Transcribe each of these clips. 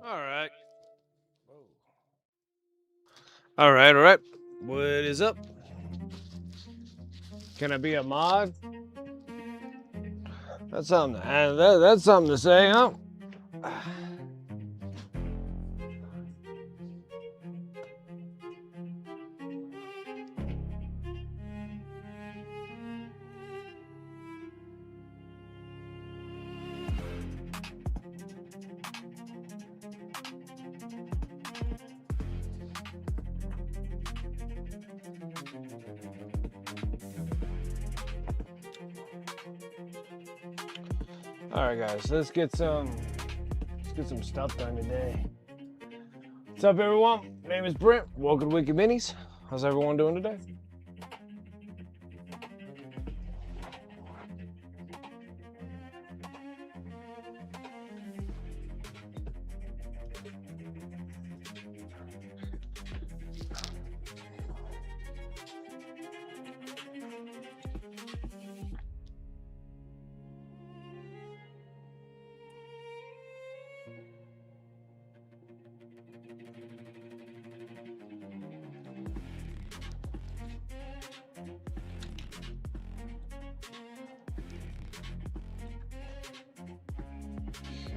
All right. All right. All right. What is up? Can I be a mod? That's something. That's something to say, huh? All right, guys. Let's get some stuff done today. What's up, everyone? My name is Brent. Welcome to Wiki Minis. How's everyone doing today?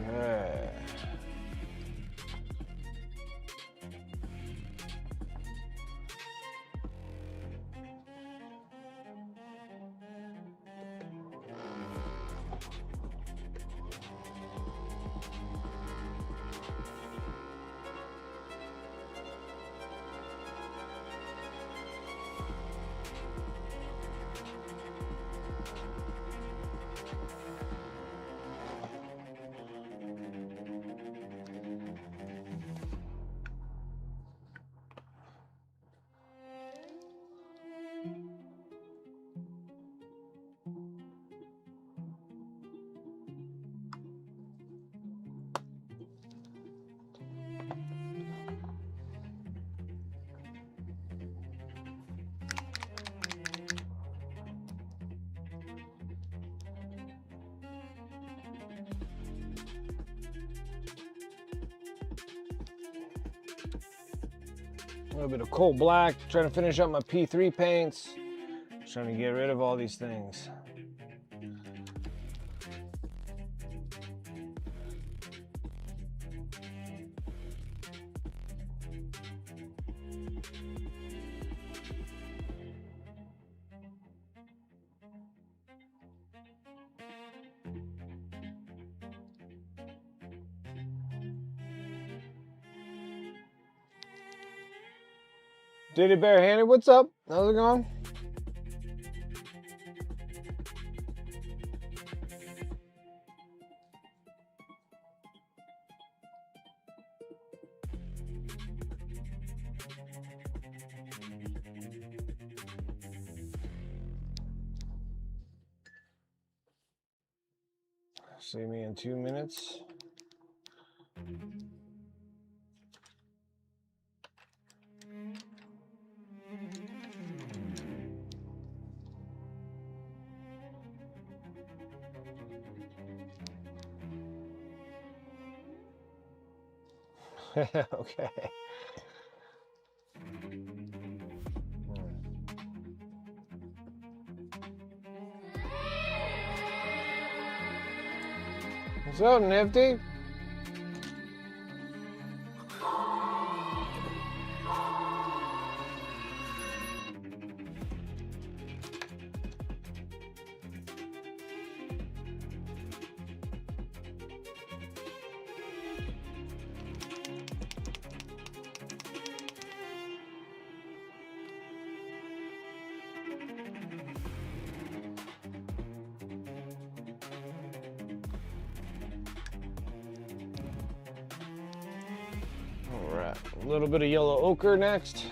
Okay. A little bit of coal black, trying to finish up my P3 paints. Trying to get rid of all these things. Diddy Barehanded, what's up? How's it going? See me in 2 minutes. Okay. What's up, Nifty? All right, a little bit of yellow ochre next.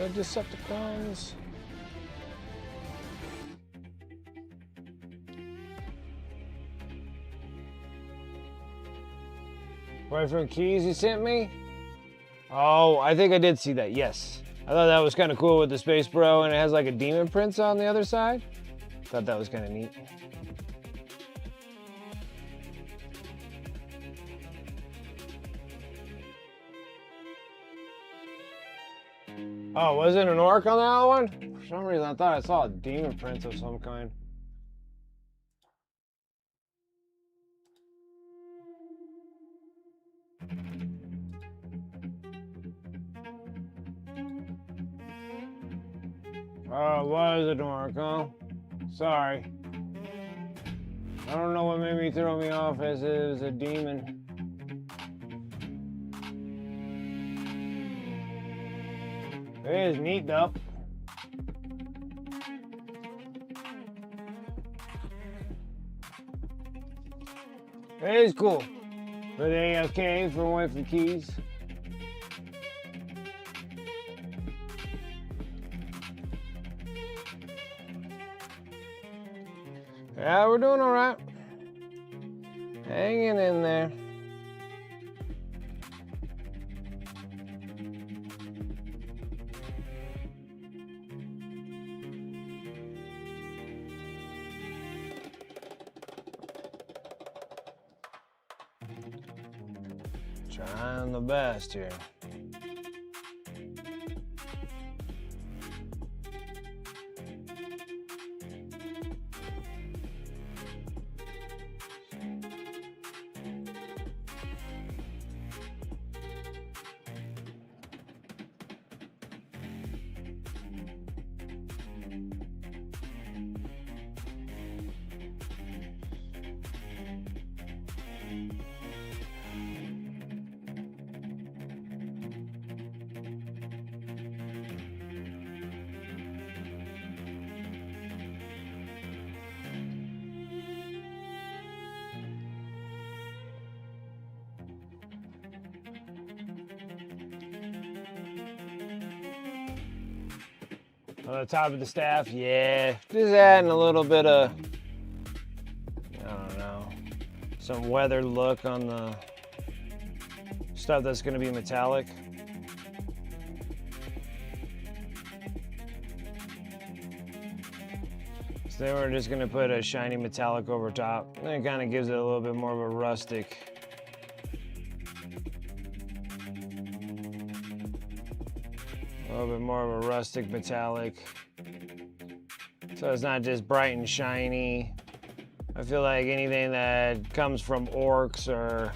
The Decepticons. Right from keys you sent me? Oh, I think I did see that, yes. I thought that was kind of cool with the Space Bro, and it has like a demon prince on the other side. Thought that was kind of neat. Oh, was it an orc on that one? For some reason, I thought I saw a demon prince of some kind. Oh, it was an orc, huh? Sorry. I don't know what made me throw me off as it was a demon. It is neat though. It is cool. For the AFK, for one for keys. Yeah, we're doing all right. Hanging in there. Trying the best here. On the top of the staff, yeah. Just adding a little bit of, I don't know, some weathered look on the stuff that's going to be metallic. So then we're just going to put a shiny metallic over top. And it kind of gives it a little bit more of a rustic. A little bit more of a rustic metallic. So it's not just bright and shiny. I feel like anything that comes from orcs or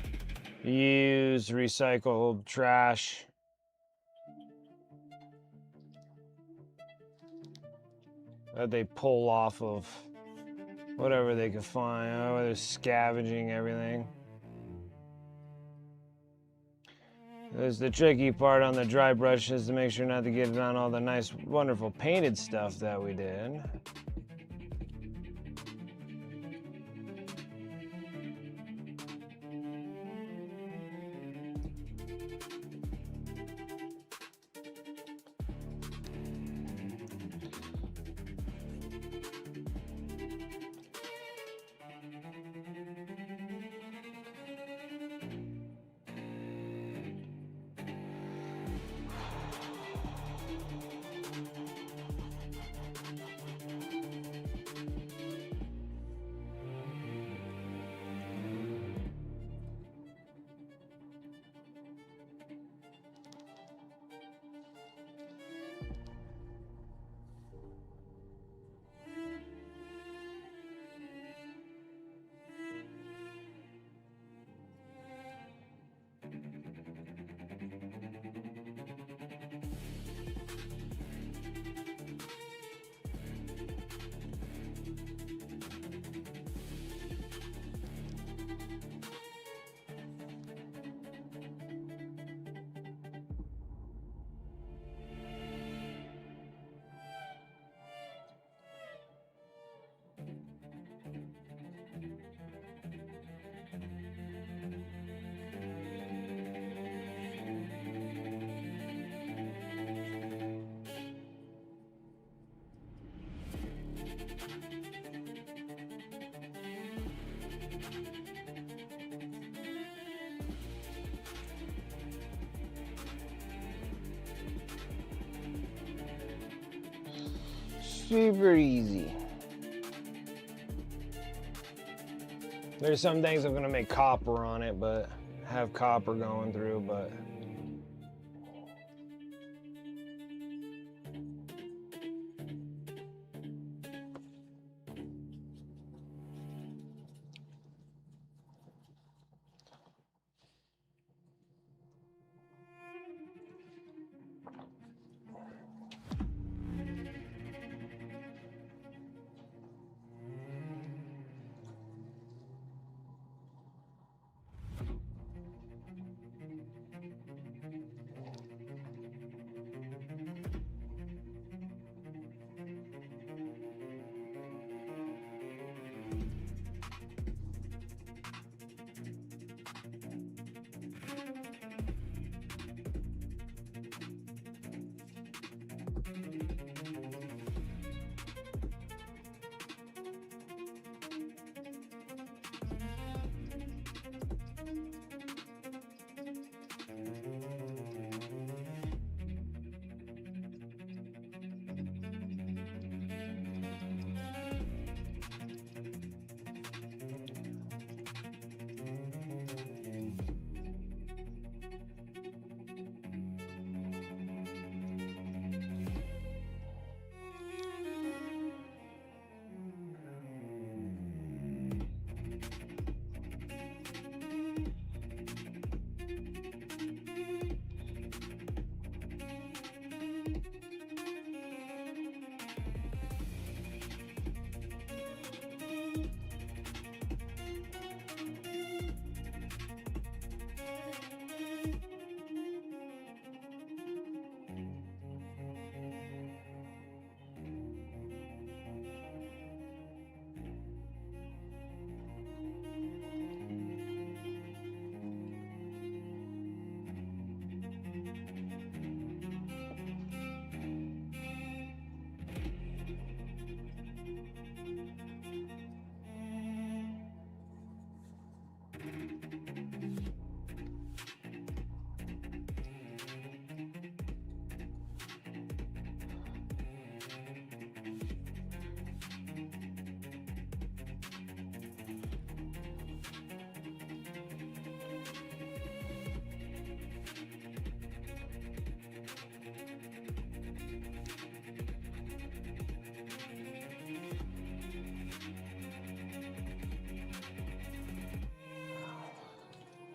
used, recycled trash, that they pull off of whatever they can find. Oh, they're scavenging everything. There's the tricky part on the dry brush is to make sure not to get it on all the nice, wonderful painted stuff that we did. Super easy. There's some things I'm gonna make copper on it, but have copper going through, but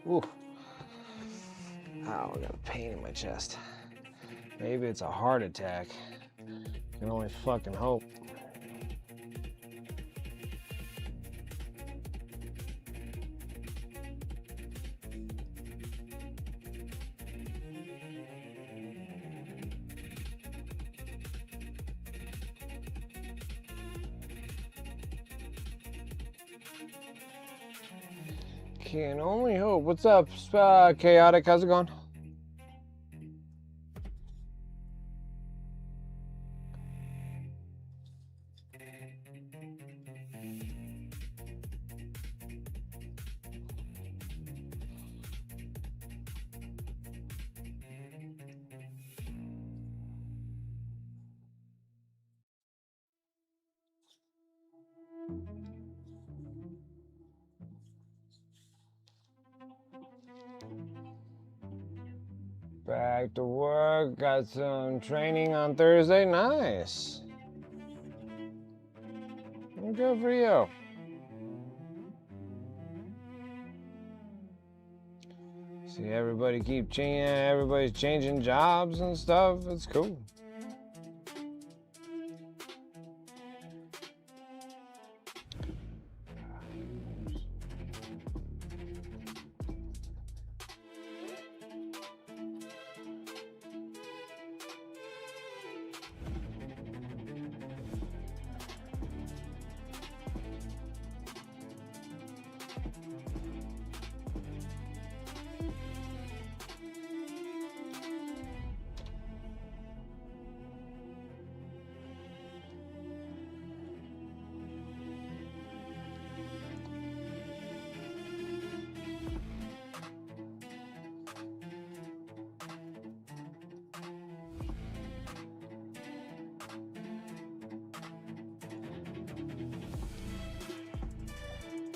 ooh. Ow, I got a pain in my chest. Maybe it's a heart attack. Can only fucking hope. Can only hope. What's up, Chaotic? How's it going? Back to work, got some training on Thursday. Nice. Good for you. See everybody keep changing, everybody's changing jobs and stuff. It's cool.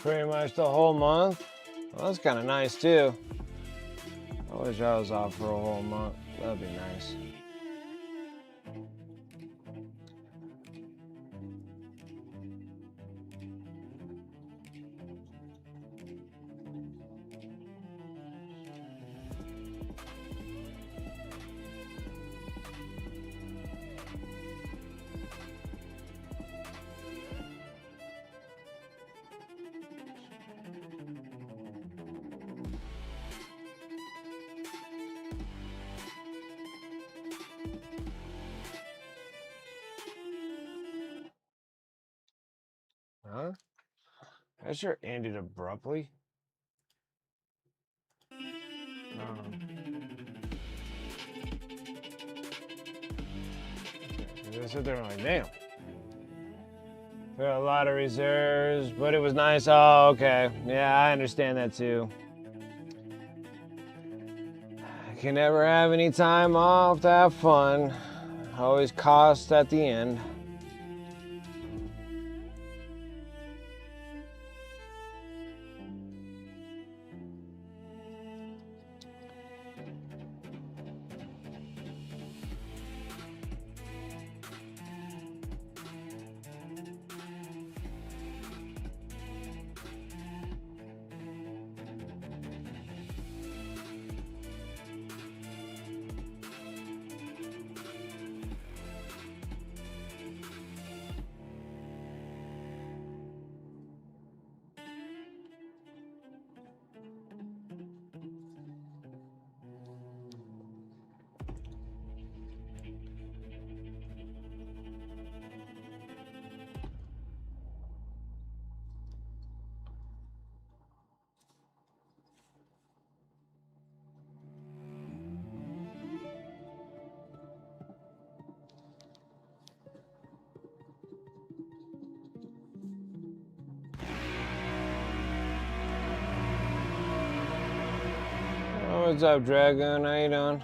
Pretty much the whole month. Well, that's kind of nice too. I wish I was off for a whole month. That'd be nice. Huh? That sure ended abruptly. They sit there and like, damn. There are a lot of reserves, but it was nice. Oh, okay. Yeah, I understand that too. I can never have any time off to have fun. Always costs at the end. Oh, what's up, Dragoon? How you doing?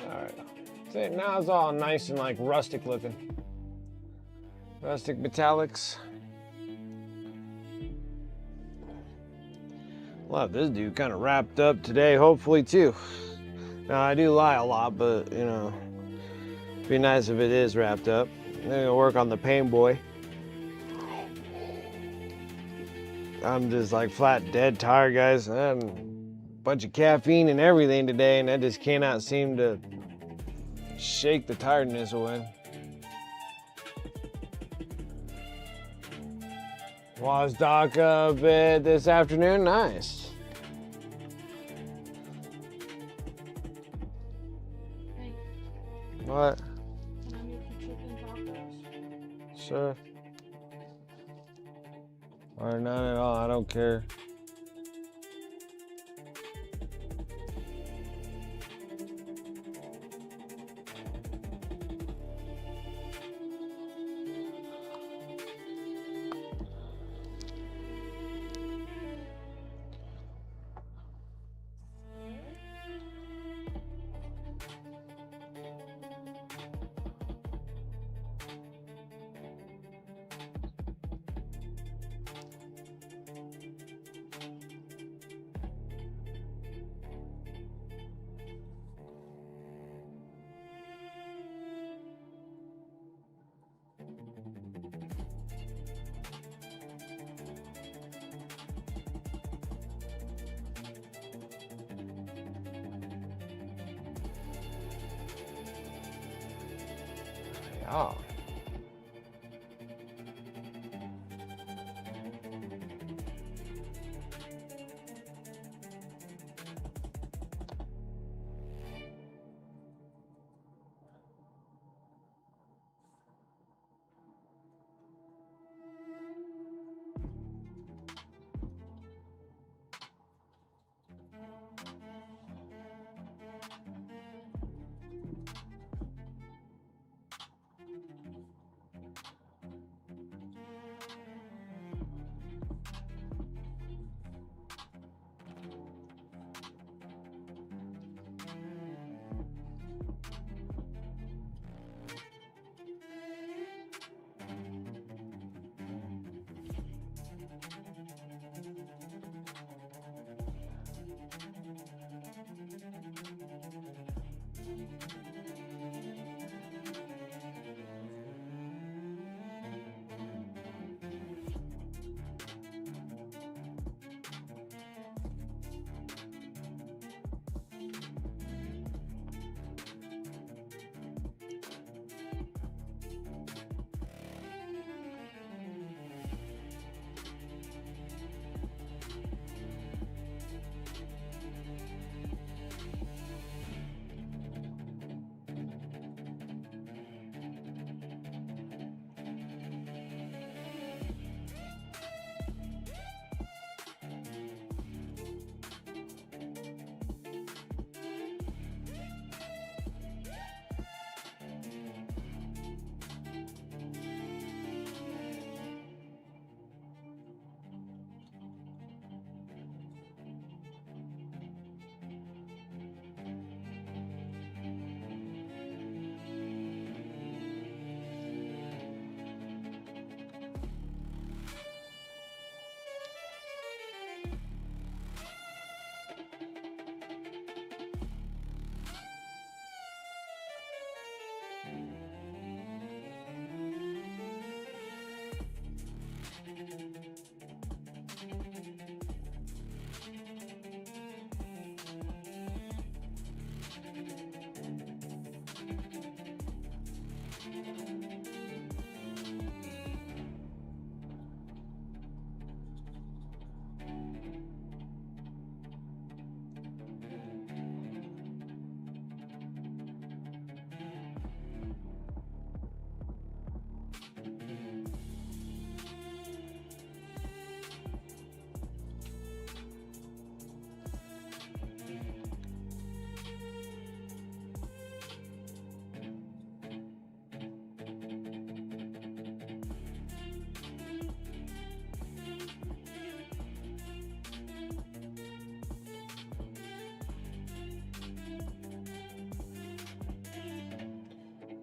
Alright. See, now it's all nice and like rustic looking. Rustic metallics. We'll have this dude kind of wrapped up today, hopefully too. Now I do lie a lot, but you know, it'd be nice if it is wrapped up. I'm gonna work on the pain boy. I'm just like flat dead tired, guys. I had a bunch of caffeine and everything today, and I just cannot seem to shake the tiredness away. Watched Doc a bit this afternoon. Nice. Hey, What? can I make you chicken tacos? Sure. Or none at all. I don't care. Oh.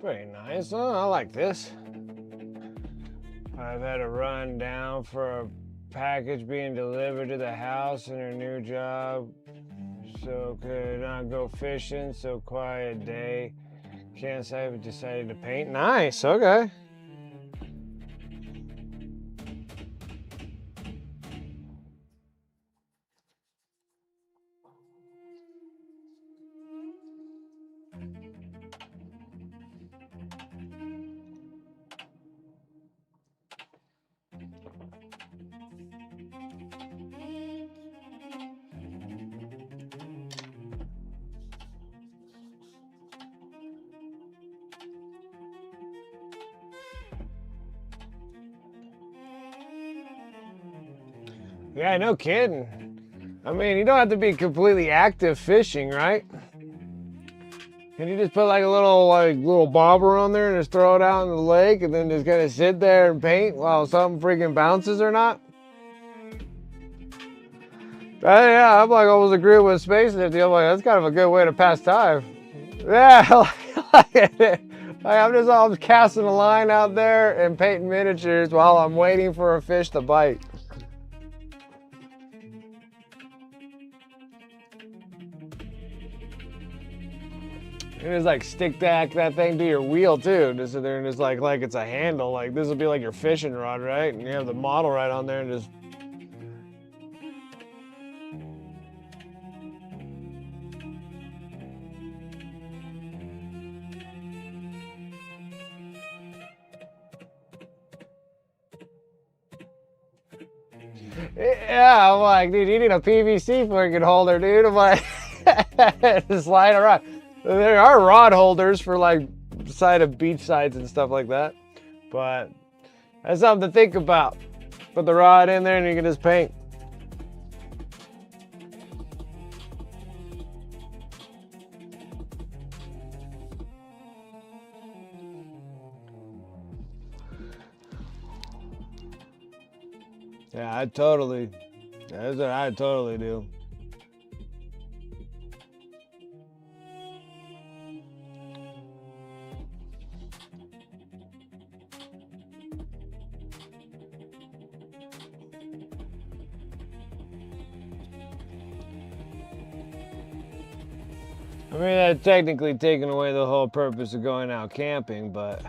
Pretty nice. Oh, I like this. I've had a run down for a package being delivered to the house in her new job. So could not go fishing, so quiet day. Can't say I've decided to paint. Nice, okay. Yeah, no kidding. I mean, you don't have to be completely active fishing, right? Can you just put like a little bobber on there and just throw it out in the lake and then just kind of sit there and paint while something freaking bounces or not? Yeah, I'm like almost agreeing with Space Nifty. I'm like, that's kind of a good way to pass time. Yeah, I'm casting a line out there and painting miniatures while I'm waiting for a fish to bite. And just like stick that thing to your wheel too. Just sit there and just like it's a handle. Like this will be like your fishing rod, right? And you have the model right on there and just. Yeah, I'm like, dude, you need a PVC freaking holder, dude. I'm like, just slide around. There are rod holders for like side of beach sides and stuff like that, but that's something to think about. Put the rod in there and you can just paint. Yeah, that's what I totally do. I mean, that's technically taking away the whole purpose of going out camping, but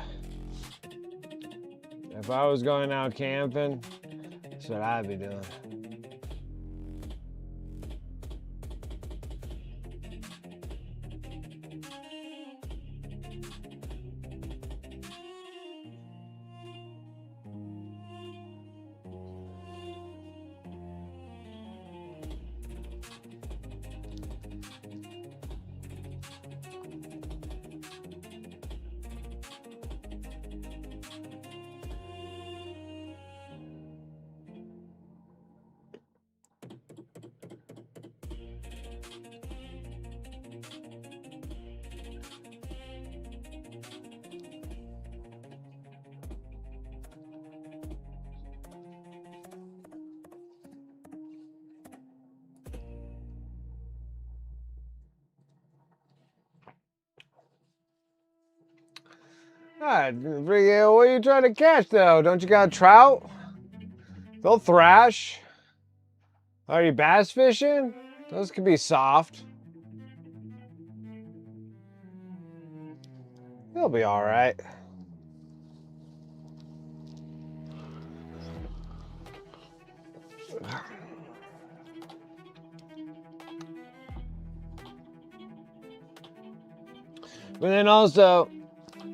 if I was going out camping, that's what I'd be doing. God, what are you trying to catch though? Don't you got trout? They'll thrash. Are you bass fishing? Those could be soft. They'll be all right. But then also,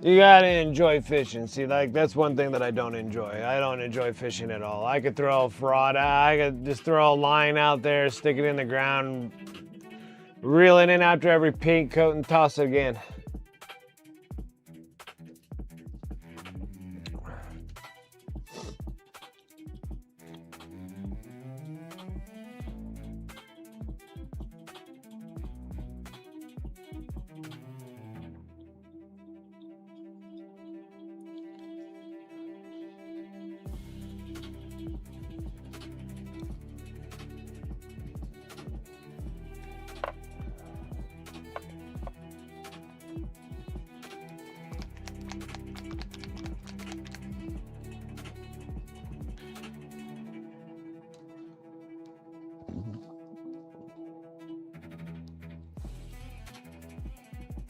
you gotta enjoy fishing. See, like that's one thing that I don't enjoy. I don't enjoy fishing at all. I could throw a fraud. I could just throw a line out there, stick it in the ground, reel it in after every paint coat, and toss it again.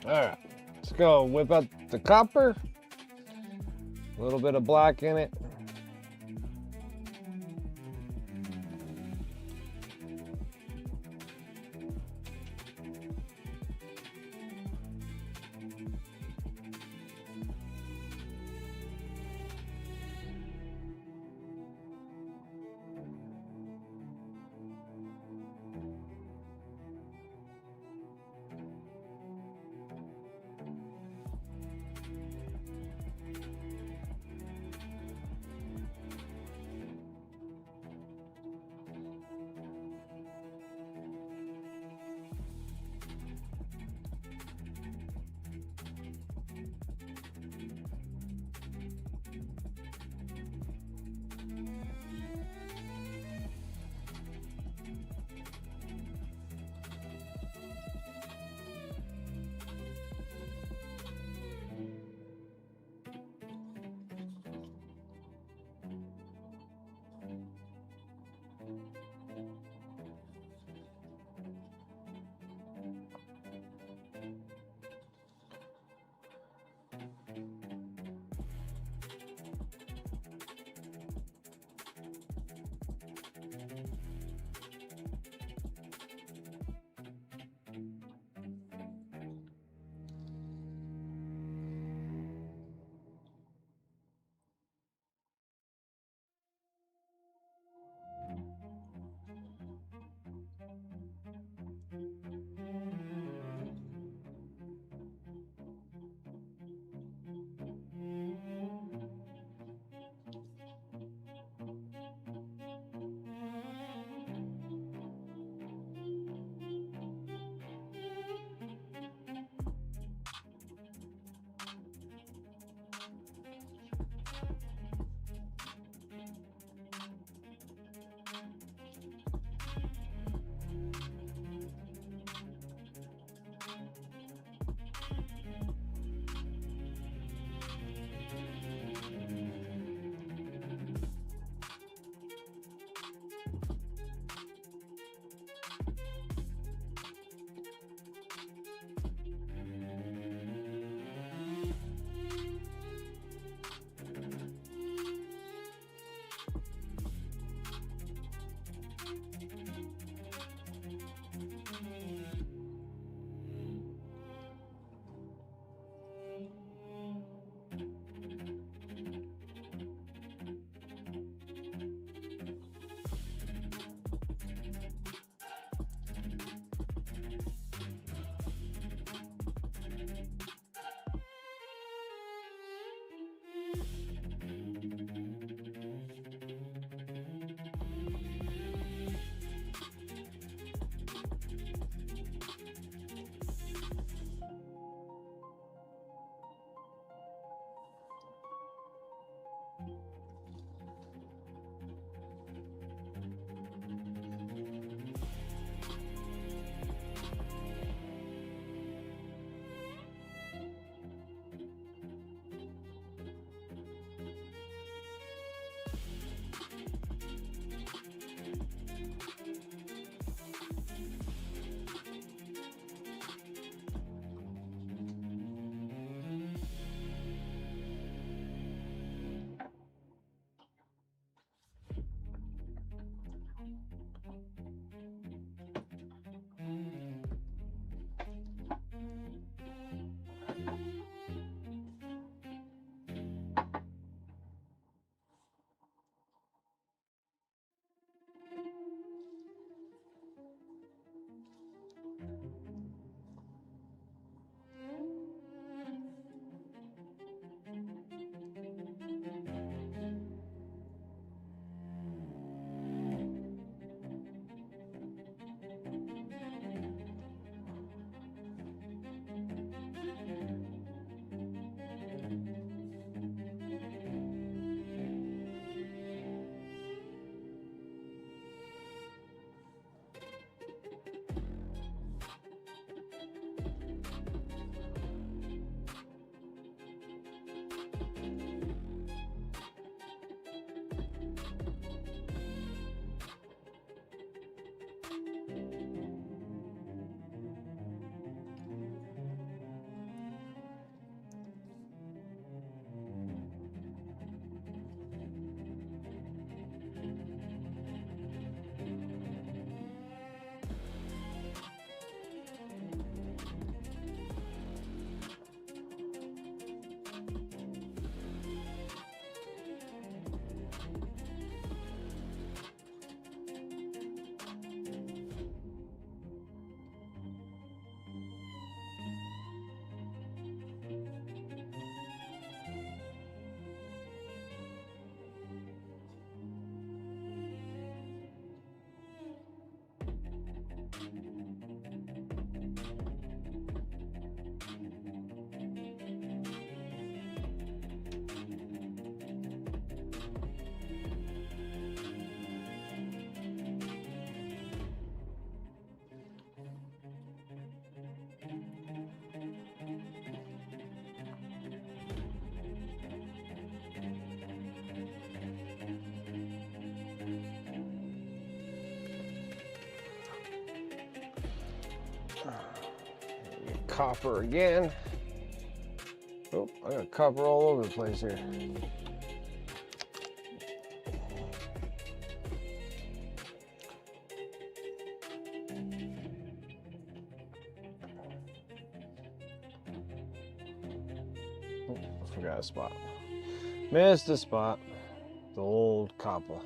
All right, let's go whip out the copper. A little bit of black in it. copper again. Oh, I got copper all over the place here. Oh, I forgot a spot. Missed a spot. The old copper.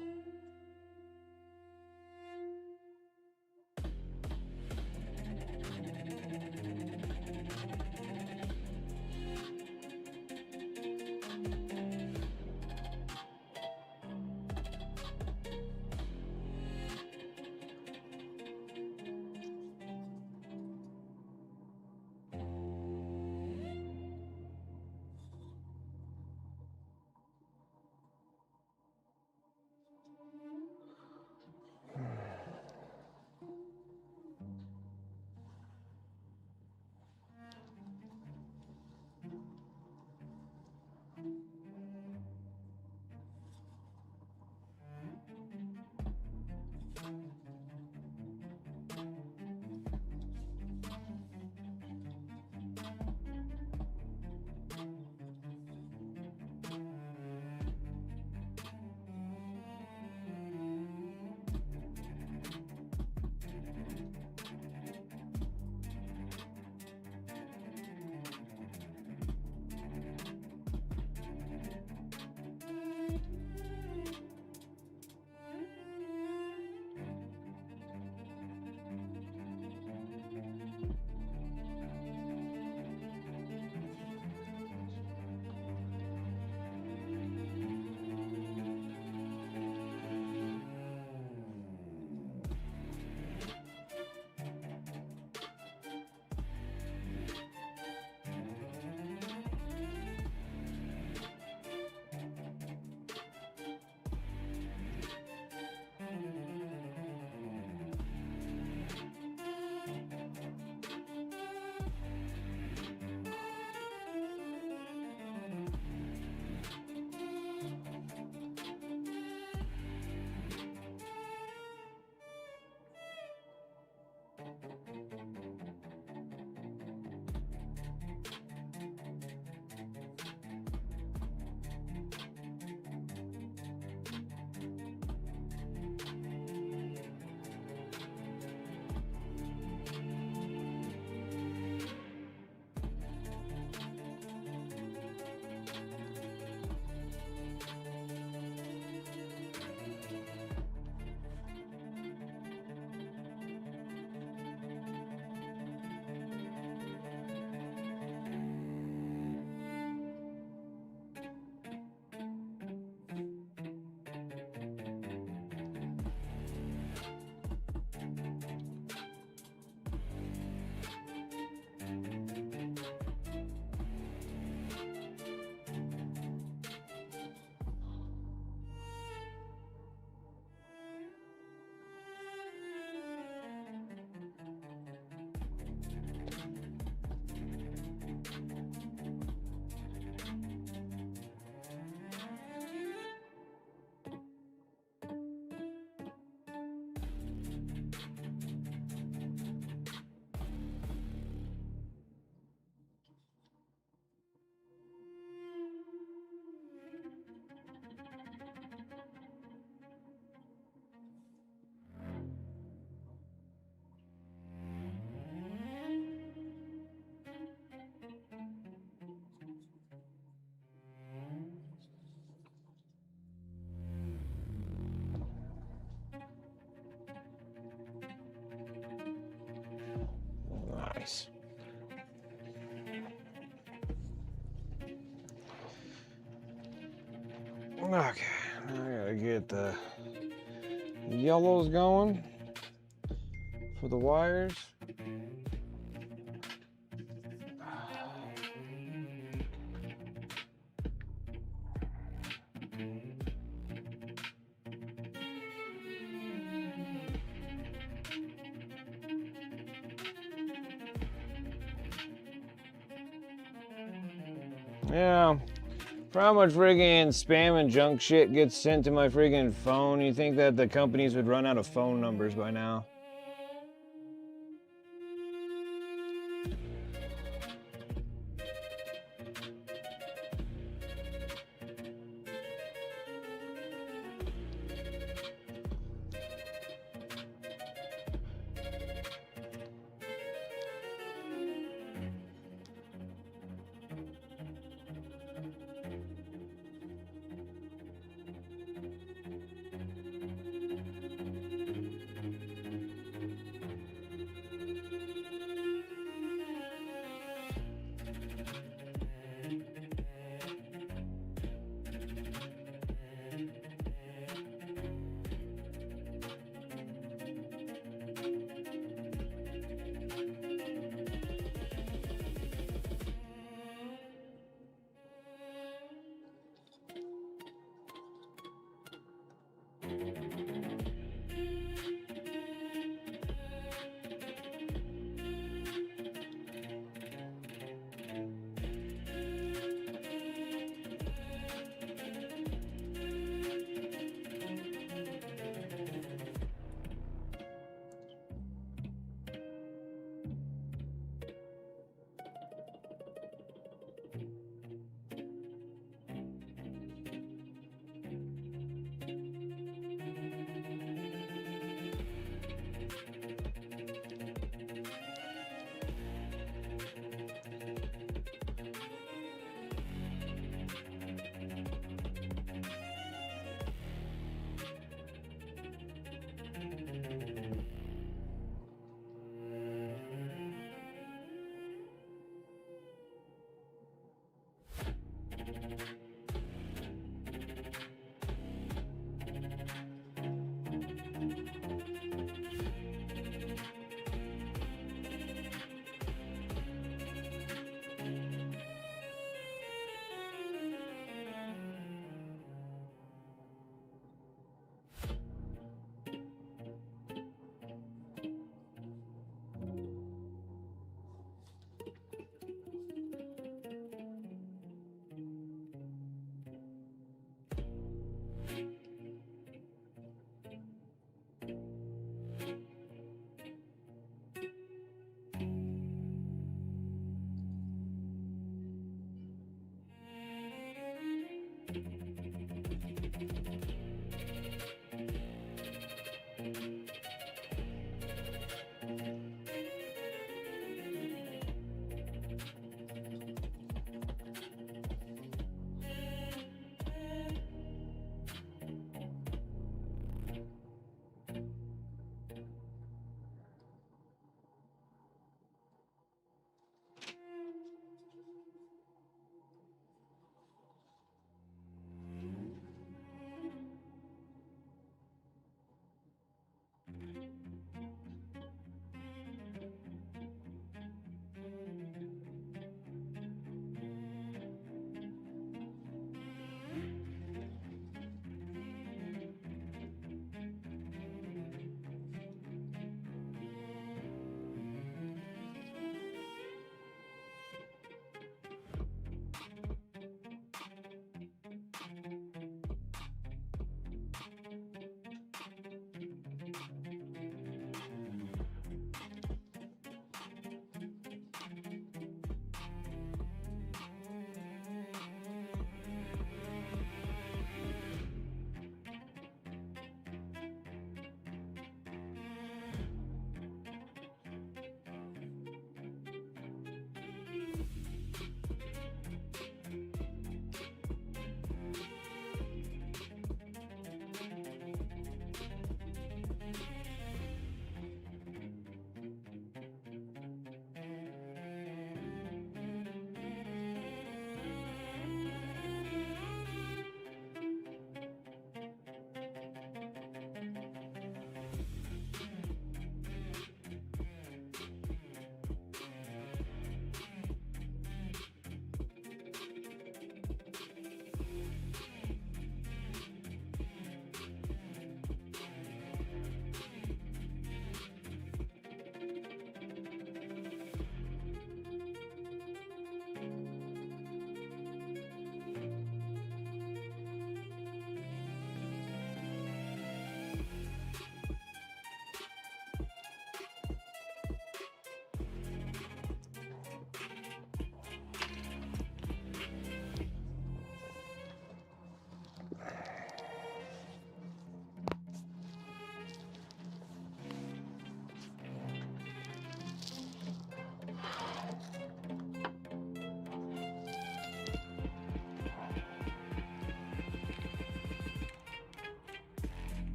Nice. Okay, now I gotta get the yellows going for the wires. Yeah, for how much friggin' spam and junk shit gets sent to my friggin' phone, you think that the companies would run out of phone numbers by now?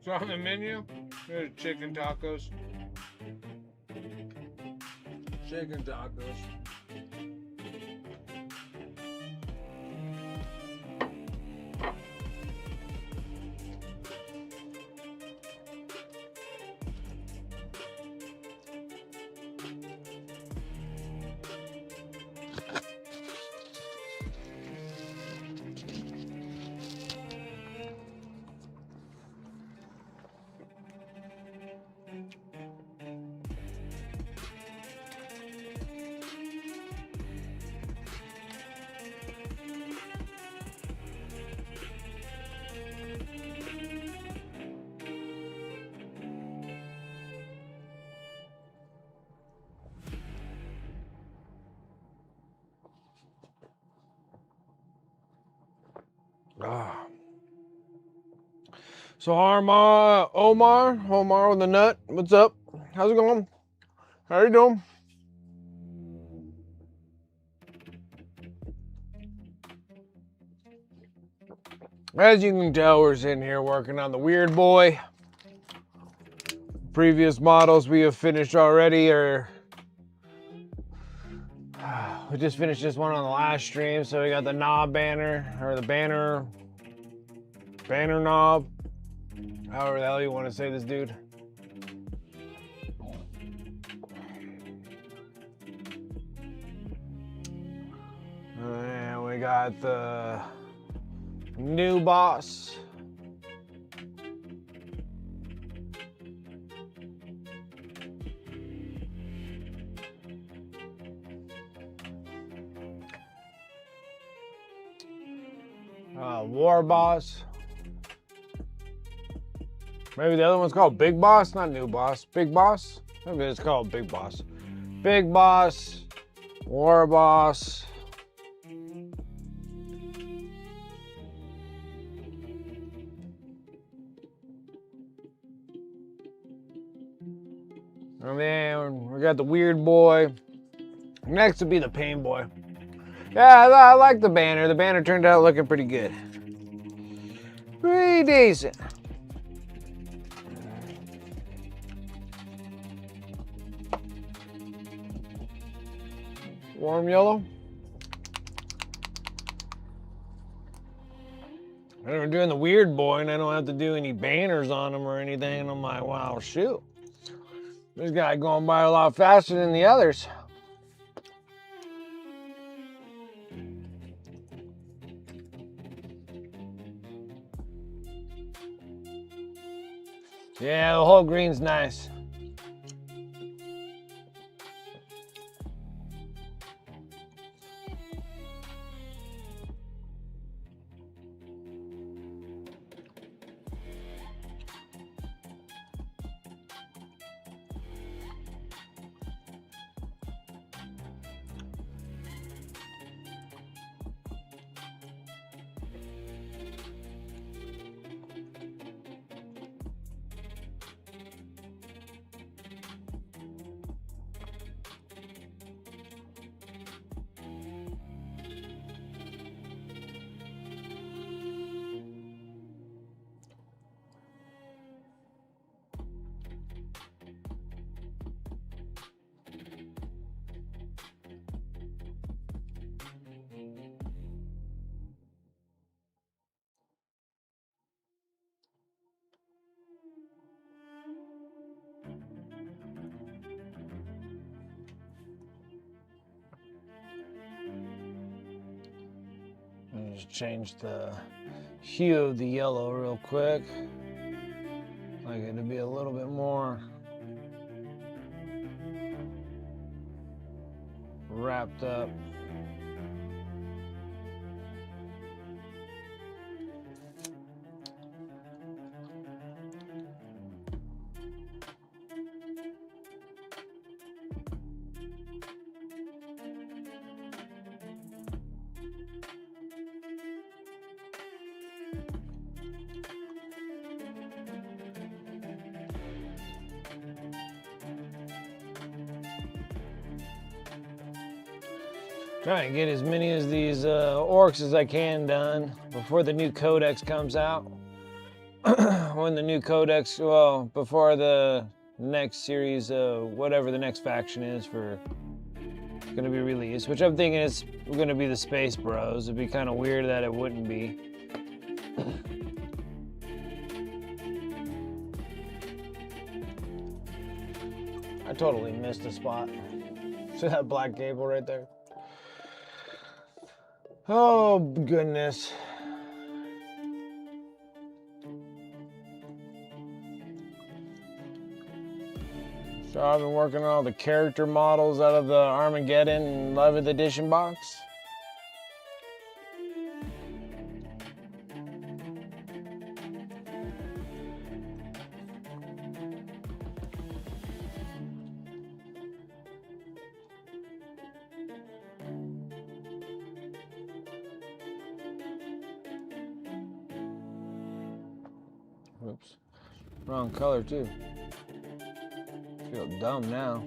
So on the menu, there's chicken tacos. Chicken tacos. Ah. So Omar with the nut. What's up? How's it going? How you doing? As you can tell, we're sitting here working on the Weird Boy. Previous models we have finished already, or we just finished this one on the last stream. So we got the knob banner, or the banner knob, however the hell you want to say this, dude. And we got the new boss. War boss. Maybe the other one's called Big Boss, not New Boss. Big Boss? Maybe it's called Big Boss. Big Boss, War Boss. And then we got the Weird Boy. Next would be the Pain Boy. Yeah, I like the banner. The banner turned out looking pretty good. Pretty decent. Warm yellow. And we're doing the Weird Boy, and I don't have to do any banners on them or anything. And I'm like, wow, shoot. This guy going by a lot faster than the others. Yeah, the whole green's nice. Just change the hue of the yellow real quick. Like it to be a little bit more wrapped up. Try and get as many of these orcs as I can done before the new codex comes out. when the new codex, well, before the next series, whatever the next faction is for gonna be released, which I'm thinking is gonna be the Space Bros. It'd be kind of weird that it wouldn't be. I totally missed a spot. See that black gable right there? Oh, goodness. So I've been working on all the character models out of the Armageddon 11th edition box. Oops, wrong color too. Feel dumb now.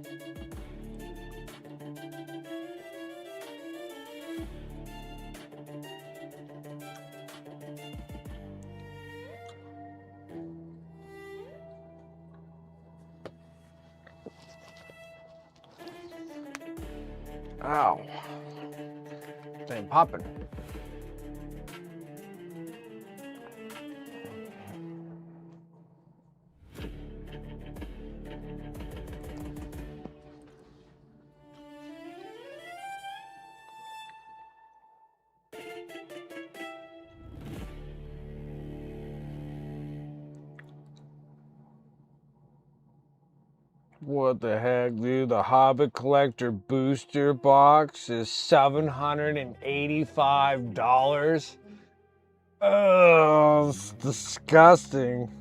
Ow. This ain't popping. What the heck, dude? The Hobbit Collector Booster Box is $785. Oh, it's disgusting.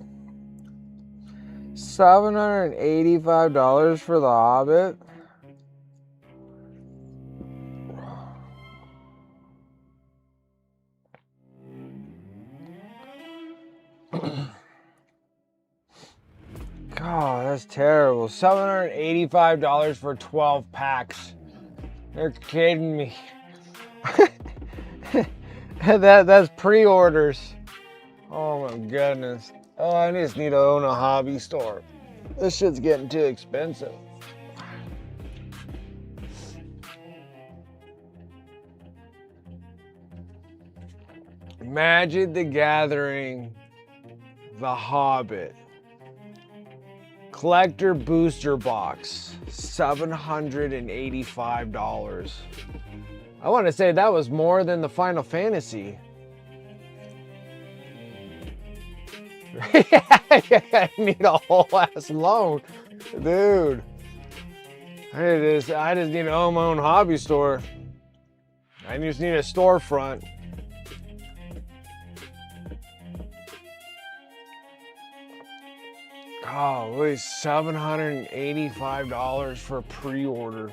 $785 for the Hobbit? God, that's terrible. $785 for 12 packs. They're kidding me. That's pre-orders. Oh my goodness. Oh, I just need to own a hobby store. This shit's getting too expensive. Magic the Gathering, The Hobbit. Collector Booster Box, $785. I want to say that was more than the Final Fantasy. I need a whole ass loan. Dude. I just need to own my own hobby store. I just need a storefront. Golly, $785 for pre-order.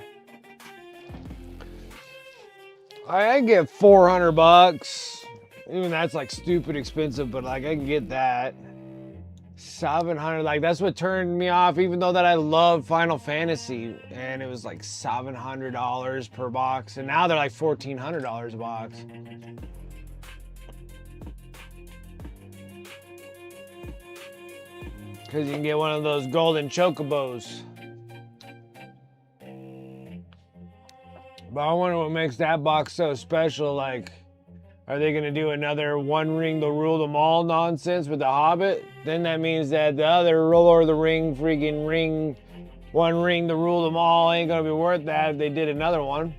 I get $400. Even that's like stupid expensive, but like I can get that. 700, like that's what turned me off, even though that I love Final Fantasy, and it was like $700 per box, and now they're like $1,400 a box. Because you can get one of those golden chocobos. But I wonder what makes that box so special. Like, are they going to do another One Ring to Rule Them All nonsense with the Hobbit? Then that means that the other Lord of the Ring freaking ring, One Ring to Rule Them All ain't going to be worth that if they did another one.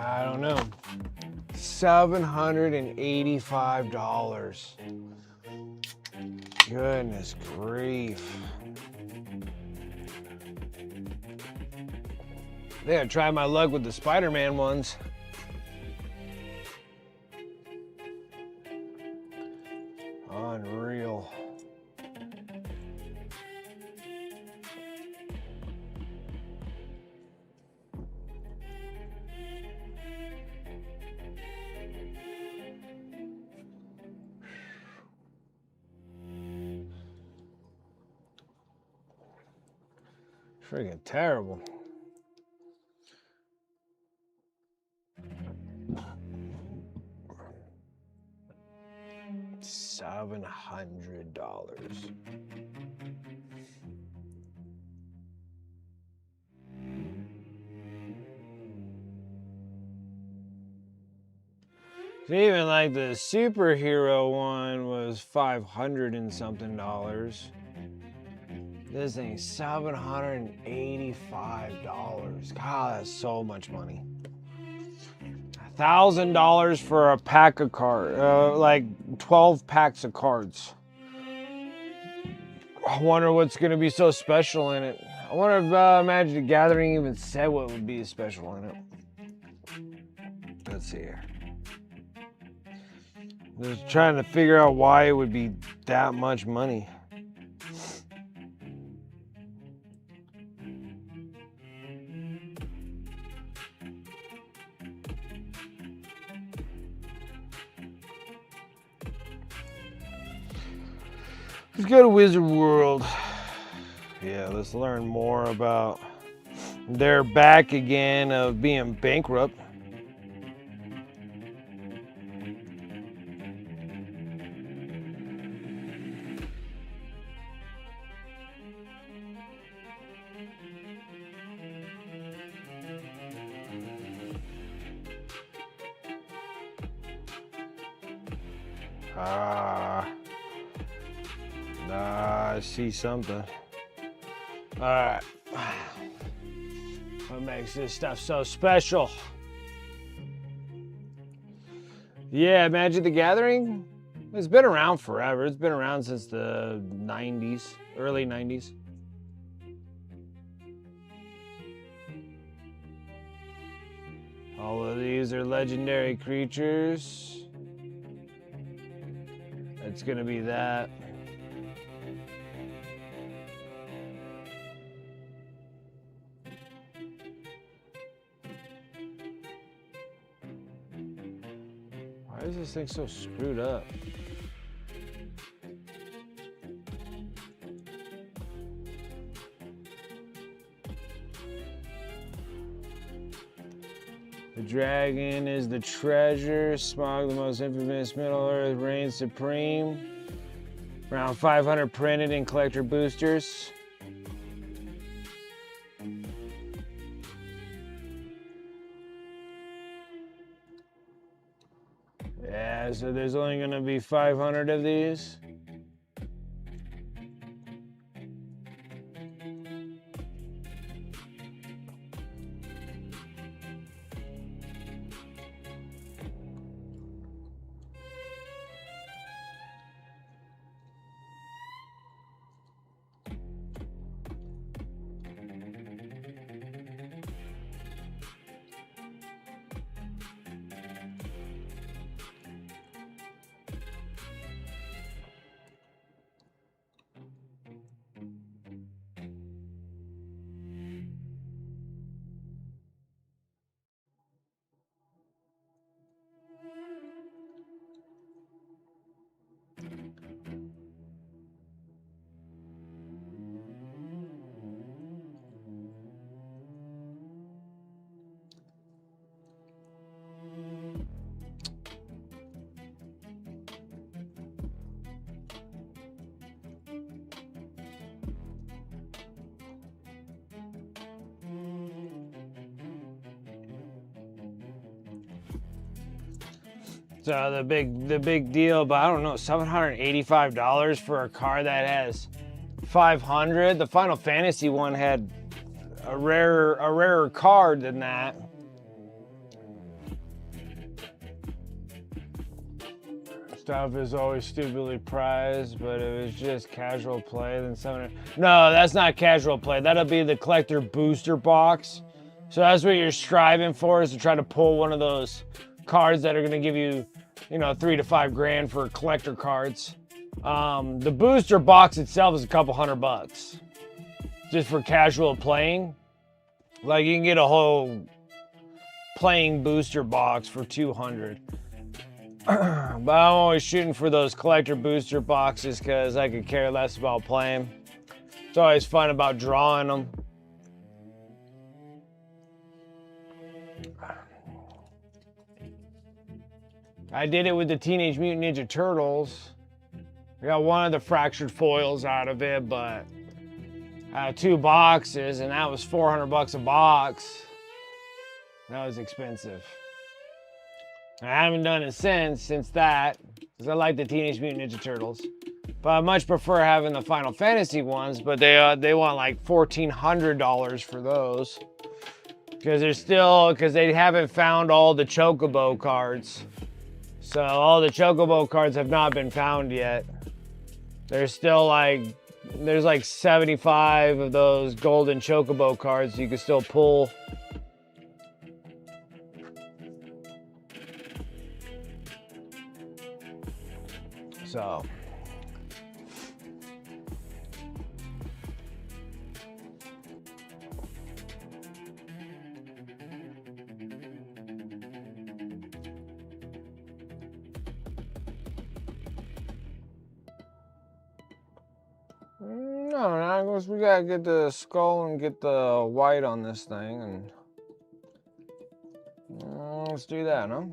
I don't know. $785. Goodness grief. I think I tried my luck with the Spider-Man ones. Unreal. Freaking terrible. $700. Even like the superhero one was 500 and something dollars. This thing's $785. God, that's so much money. $1,000 for a pack of cards, like 12 packs of cards. I wonder what's gonna be so special in it. I wonder if Magic the Gathering even said what would be special in it. Let's see here. Just trying to figure out why it would be that much money. Let's go to Wizard World. Yeah, let's learn more about their back again of being bankrupt. I see something. All right. What makes this stuff so special? Yeah, Magic the Gathering, it's been around forever. It's been around since the 90s, early 90s. All of these are legendary creatures. It's gonna be that. Why is this thing so screwed up? The dragon is the treasure. Smog, the most infamous Middle Earth, reigns supreme. Around 500 printed in collector boosters. Yeah, so there's only gonna be 500 of these. So the big deal, but I don't know, $785 for a card that has 500. The Final Fantasy one had a rarer card than that. Stuff is always stupidly prized, but it was just casual play. Then 700. No, that's not casual play. That'll be the collector booster box. So that's what you're striving for, is to try to pull one of those cards that are going to give you, you know, $3 to $5 grand for collector cards. The booster box itself is a couple $100 just for casual playing. Like, you can get a whole playing booster box for $200. But I'm always shooting for those collector booster boxes because I could care less about playing. It's always fun about drawing them. I did it with the Teenage Mutant Ninja Turtles. I got one of the fractured foils out of it, but I had 2 boxes, and that was $400 a box. That was expensive. I haven't done it since that, because I like the Teenage Mutant Ninja Turtles. But I much prefer having the Final Fantasy ones, but they want like $1,400 for those. Because they haven't found all the Chocobo cards. So all the Chocobo cards have not been found yet. There's like 75 of those golden Chocobo cards you can still pull. So. No, I guess we gotta get the skull and get the white on this thing, and let's do that, huh?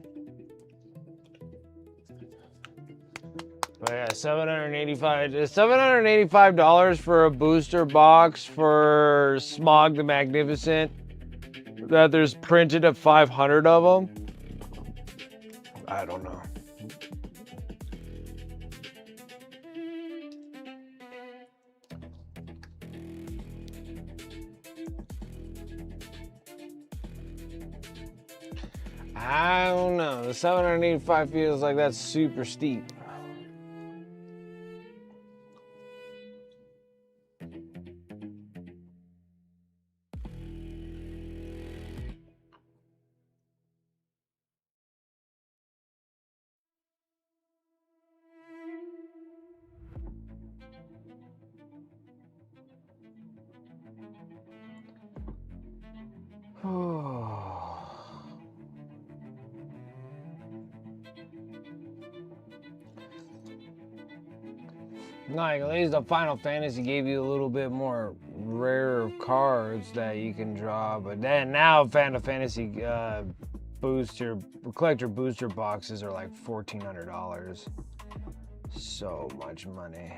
But yeah, $785 for a booster box for Smog the Magnificent. That there's printed at 500 of them. I don't know. I don't know. The 785 feels like that's super steep. Like, at least the Final Fantasy gave you a little bit more rare cards that you can draw, but then now Final Fantasy collector booster boxes are like $1,400. So much money.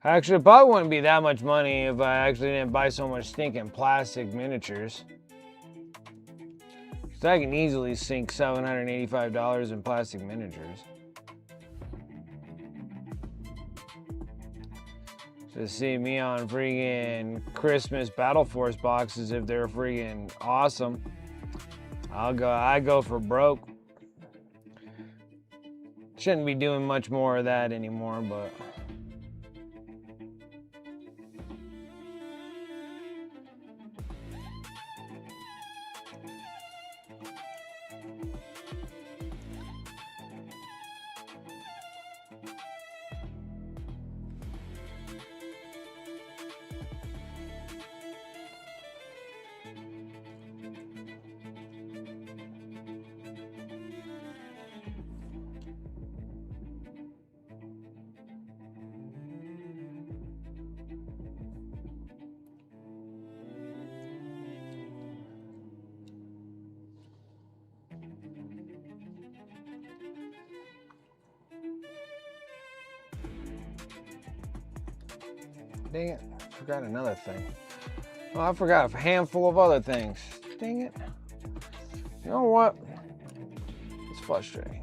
Actually, it probably wouldn't be that much money if I actually didn't buy so much stinking plastic miniatures. So I can easily sink $785 in plastic miniatures. To see me on freaking Christmas Battle Force boxes if they're freaking awesome. I go for broke. Shouldn't be doing much more of that anymore, but dang it, I forgot another thing. Oh, I forgot a handful of other things. Dang it. You know what? It's frustrating.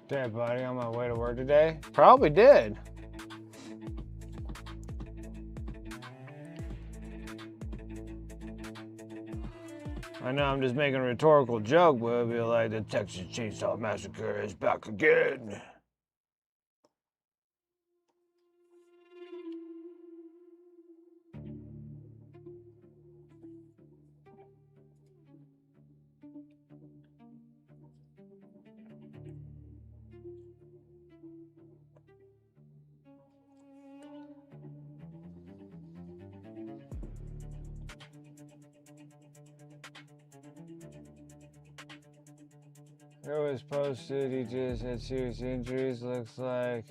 Did, buddy, on my way to work today? Probably did. I know I'm just making a rhetorical joke, but it'll be like the Texas Chainsaw Massacre is back again. It was posted, he just had serious injuries, looks like.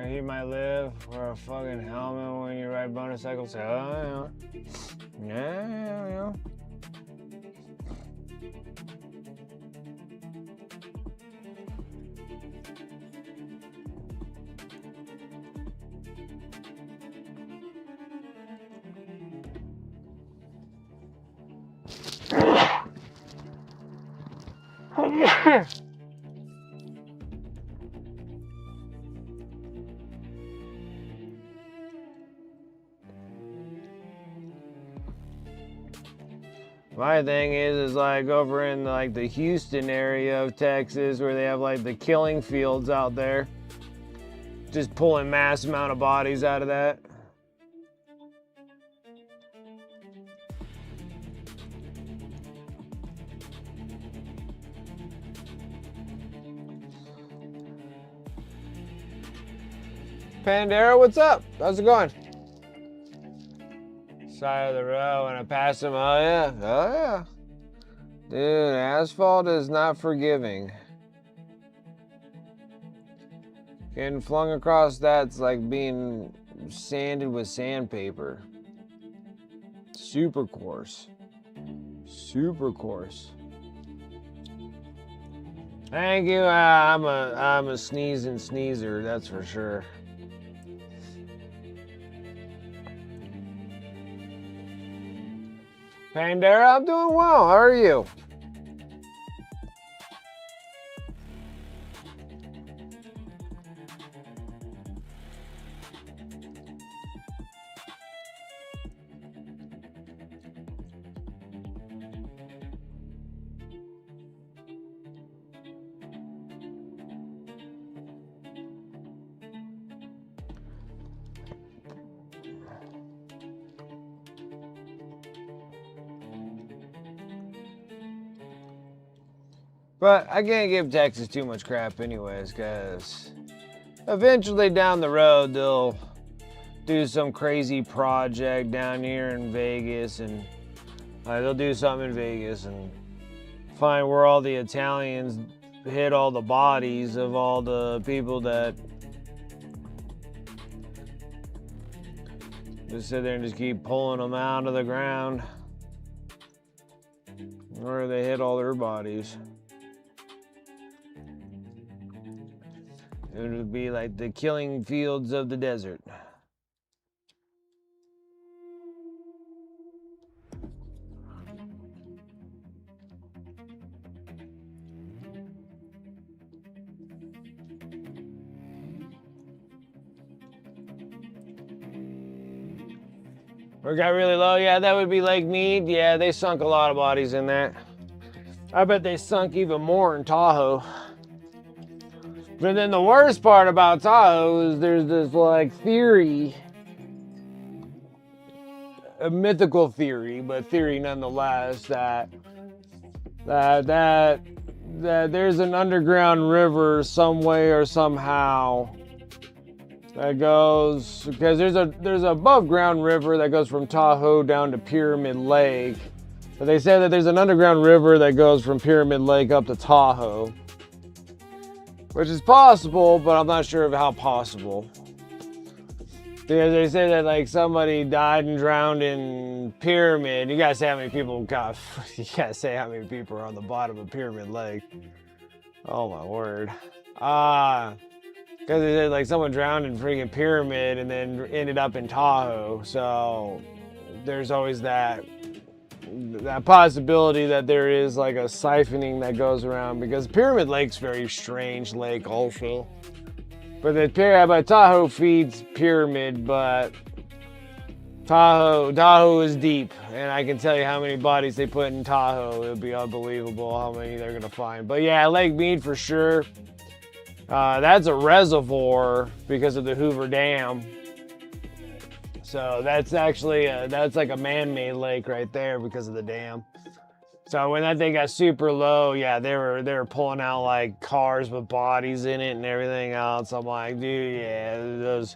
He might live, wear a fucking helmet when you ride motorcycles. Oh, yeah. Yeah. My thing is like over in like the Houston area of Texas where they have like the killing fields out there. Just pulling mass amount of bodies out of that. Pandera, what's up? How's it going? Side of the road when I pass him. Oh yeah. Dude, asphalt is not forgiving. Getting flung across that's like being sanded with sandpaper. Super coarse. Thank you. I'm a sneezing sneezer, that's for sure. Pandera, I'm doing well. How are you? But I can't give Texas too much crap anyways, because eventually down the road they'll do some crazy project down here in Vegas, and they'll do something in Vegas and find where all the Italians hid all the bodies of all the people that just sit there and just keep pulling them out of the ground where they hid all their bodies. It would be like the killing fields of the desert. Or got really low? Yeah, that would be Lake Mead. Yeah, they sunk a lot of bodies in that. I bet they sunk even more in Tahoe. But then the worst part about Tahoe is there's this like theory, a mythical theory, but theory nonetheless, that there's an underground river some way or somehow that goes, because there's a above ground river that goes from Tahoe down to Pyramid Lake. But they say that there's an underground river that goes from Pyramid Lake up to Tahoe. Which is possible, but I'm not sure of how possible. Because they say that like somebody died and drowned in Pyramid. You gotta say how many people you gotta say how many people are on the bottom of Pyramid Lake. Oh my word. Because they said like someone drowned in freaking Pyramid and then ended up in Tahoe. So there's always that possibility that there is like a siphoning that goes around, because Pyramid Lake's very strange lake also. But Tahoe feeds Pyramid, but Tahoe is deep, and I can tell you how many bodies they put in Tahoe. It would be unbelievable how many they're gonna find. But yeah, Lake Mead for sure. That's a reservoir because of the Hoover Dam. So that's actually that's like a man-made lake right there because of the dam. So when that thing got super low, yeah, they were pulling out like cars with bodies in it and everything else. I'm like, dude, yeah, those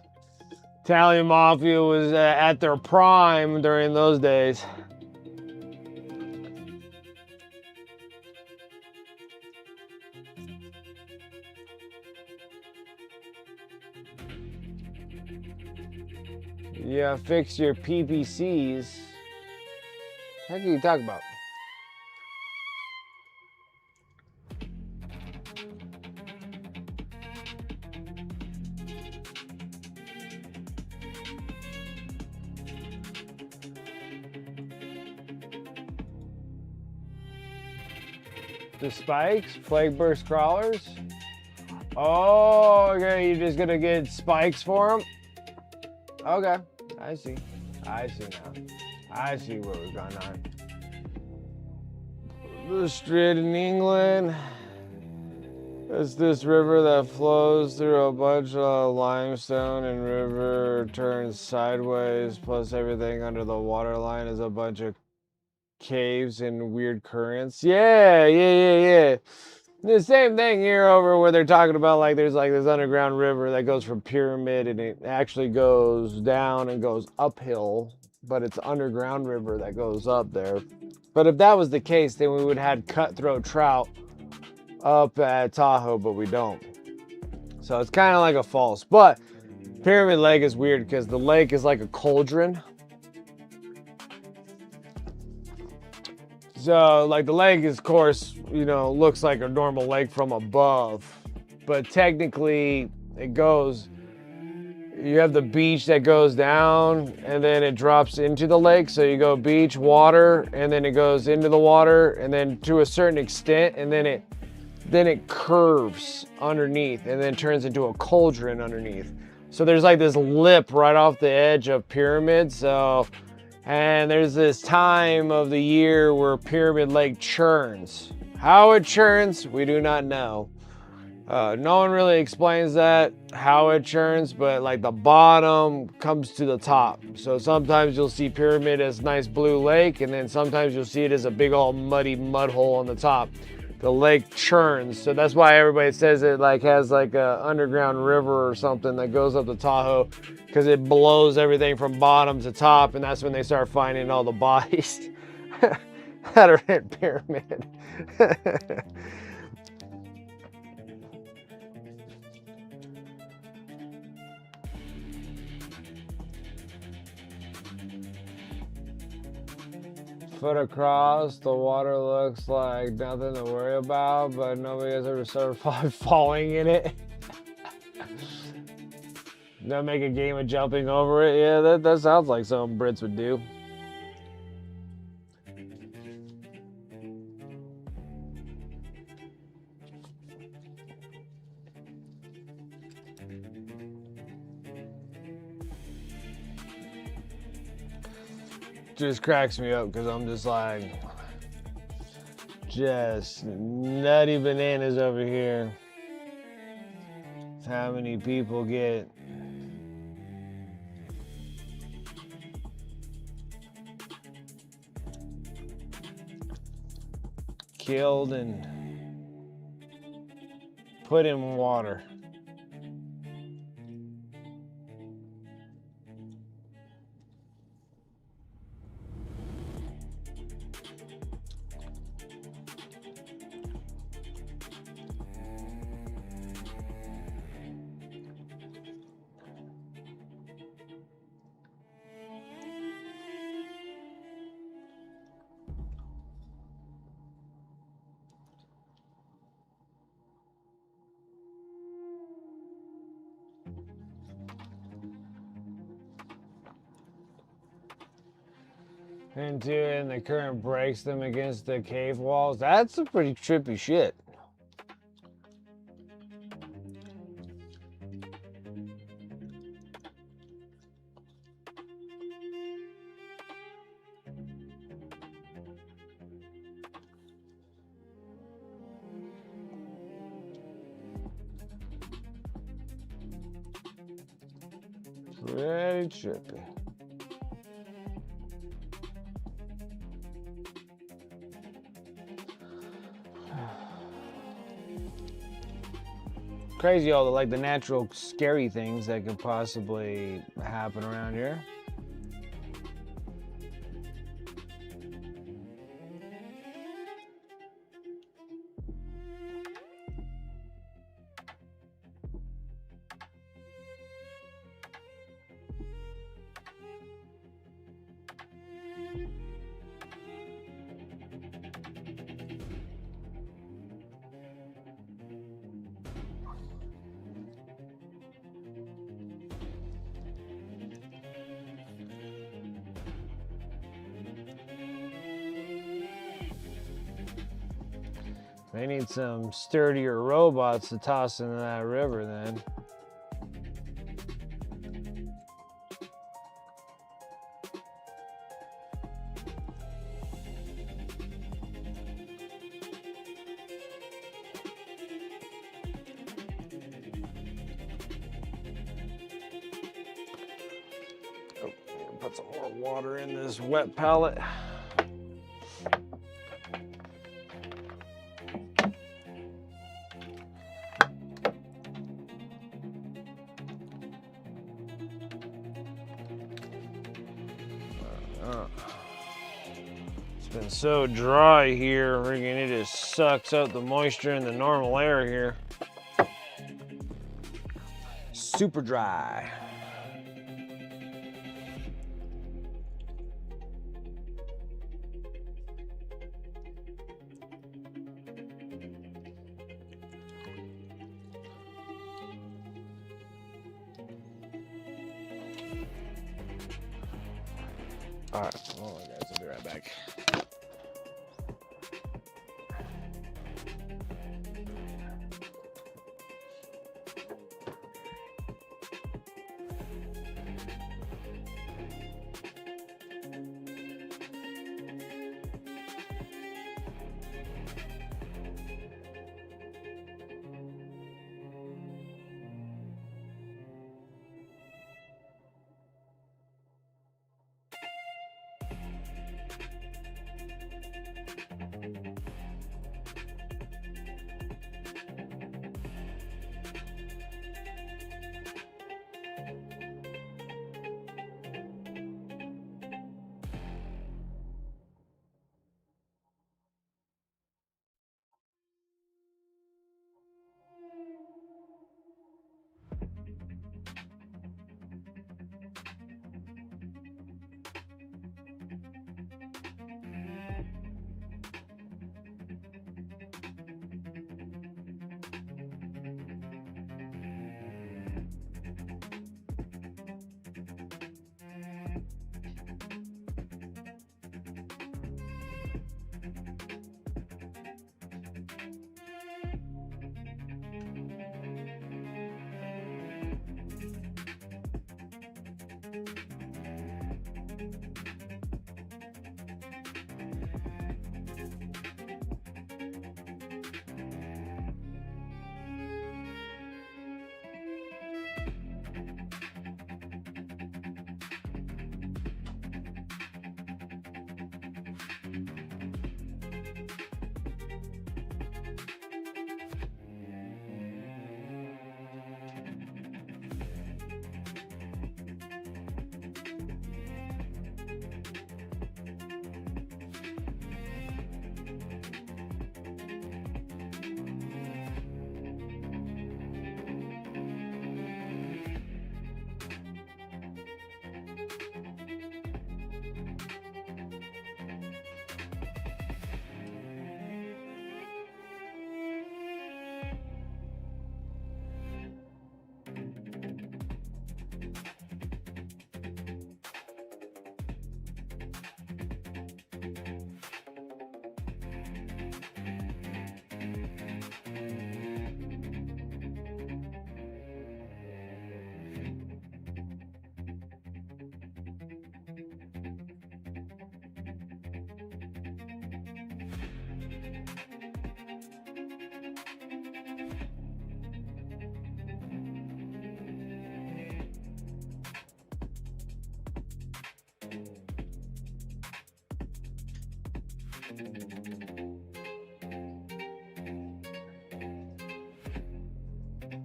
Italian mafia was at their prime during those days. Yeah, fix your PPCs. How can you talk about? The spikes? Plague burst crawlers? Oh, okay, you're just gonna get spikes for them? Okay, I see. I see now. I see what was going on. The Strait in England. It's this river that flows through a bunch of limestone and river turns sideways, plus everything under the waterline is a bunch of caves and weird currents. Yeah. The same thing here over where they're talking about like there's like this underground river that goes from Pyramid and it actually goes down and goes uphill, but it's underground river that goes up there. But if that was the case, then we would have had cutthroat trout up at Tahoe, but we don't. So it's kind of like a false. But Pyramid Lake is weird because the lake is like a cauldron. So like the lake is, of course, you know, looks like a normal lake from above, but technically it goes, you have the beach that goes down and then it drops into the lake. So you go beach, water, and then it goes into the water and then to a certain extent, and then it curves underneath and then turns into a cauldron underneath. So there's like this lip right off the edge of Pyramid. And there's this time of the year where Pyramid Lake churns. How it churns, we do not know. No one really explains that, how it churns, but like the bottom comes to the top. So sometimes you'll see Pyramid as nice blue lake, and then sometimes you'll see it as a big old muddy mud hole on the top. The lake churns, so that's why everybody says it like has like a underground river or something that goes up to Tahoe, because it blows everything from bottom to top, and that's when they start finding all the bodies that are in Pyramid. Foot across, the water looks like nothing to worry about, but nobody has ever started falling in it. They'll make a game of jumping over it. Yeah, that sounds like something Brits would do. Just cracks me up because I'm just like, just nutty bananas over here. How many people get killed and put in water. And the current breaks them against the cave walls. That's a pretty trippy shit. Very trippy. Crazy all the natural scary things that could possibly happen around here. They need some sturdier robots to toss into that river then. Oh, put some more water in this wet pallet. It's been so dry here, friggin' it just sucks out the moisture in the normal air here. Super dry. All right, hold on guys, I'll be right back.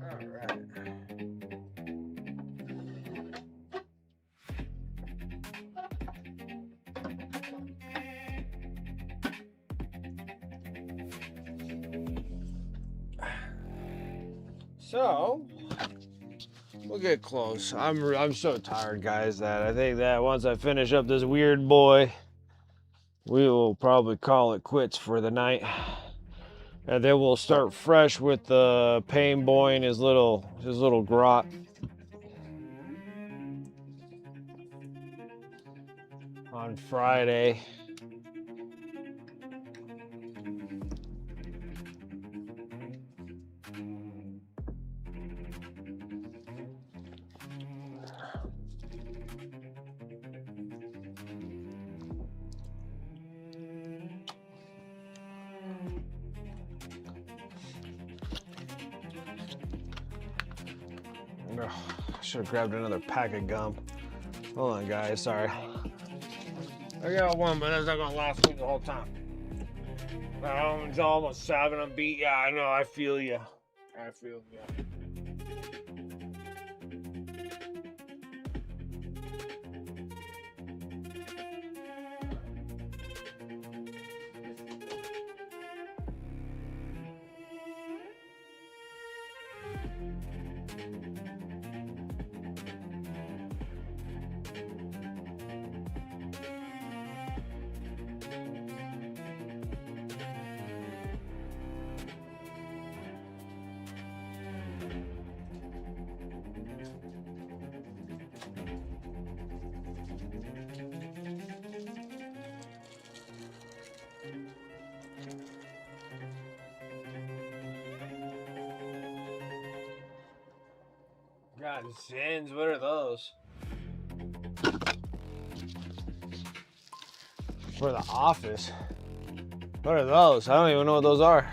All right. So we'll get close. I'm so tired, guys, that I think that once I finish up this weird boy, we will probably call it quits for the night. And then we'll start fresh with the pain boy and his little grot. On Friday. I should have grabbed another pack of gum. Hold on, guys. Sorry. I got one, but that's not gonna last me the whole time. It's almost 7. I'm beat. Yeah, I know. I feel you. I feel you. God, Zins, what are those? For the office. What are those? I don't even know what those are.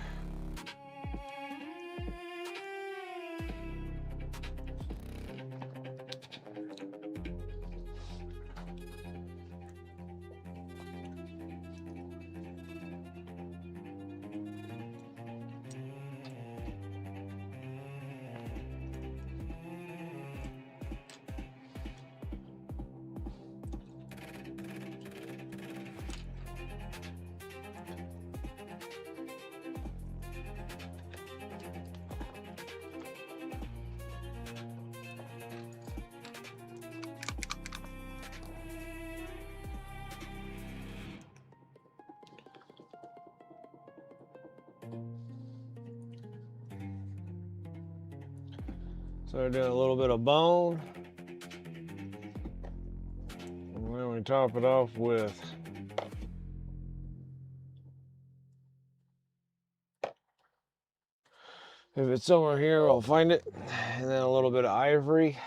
So we're doing a little bit of bone. And then we top it off with if it's somewhere here, I'll find it. And then a little bit of ivory.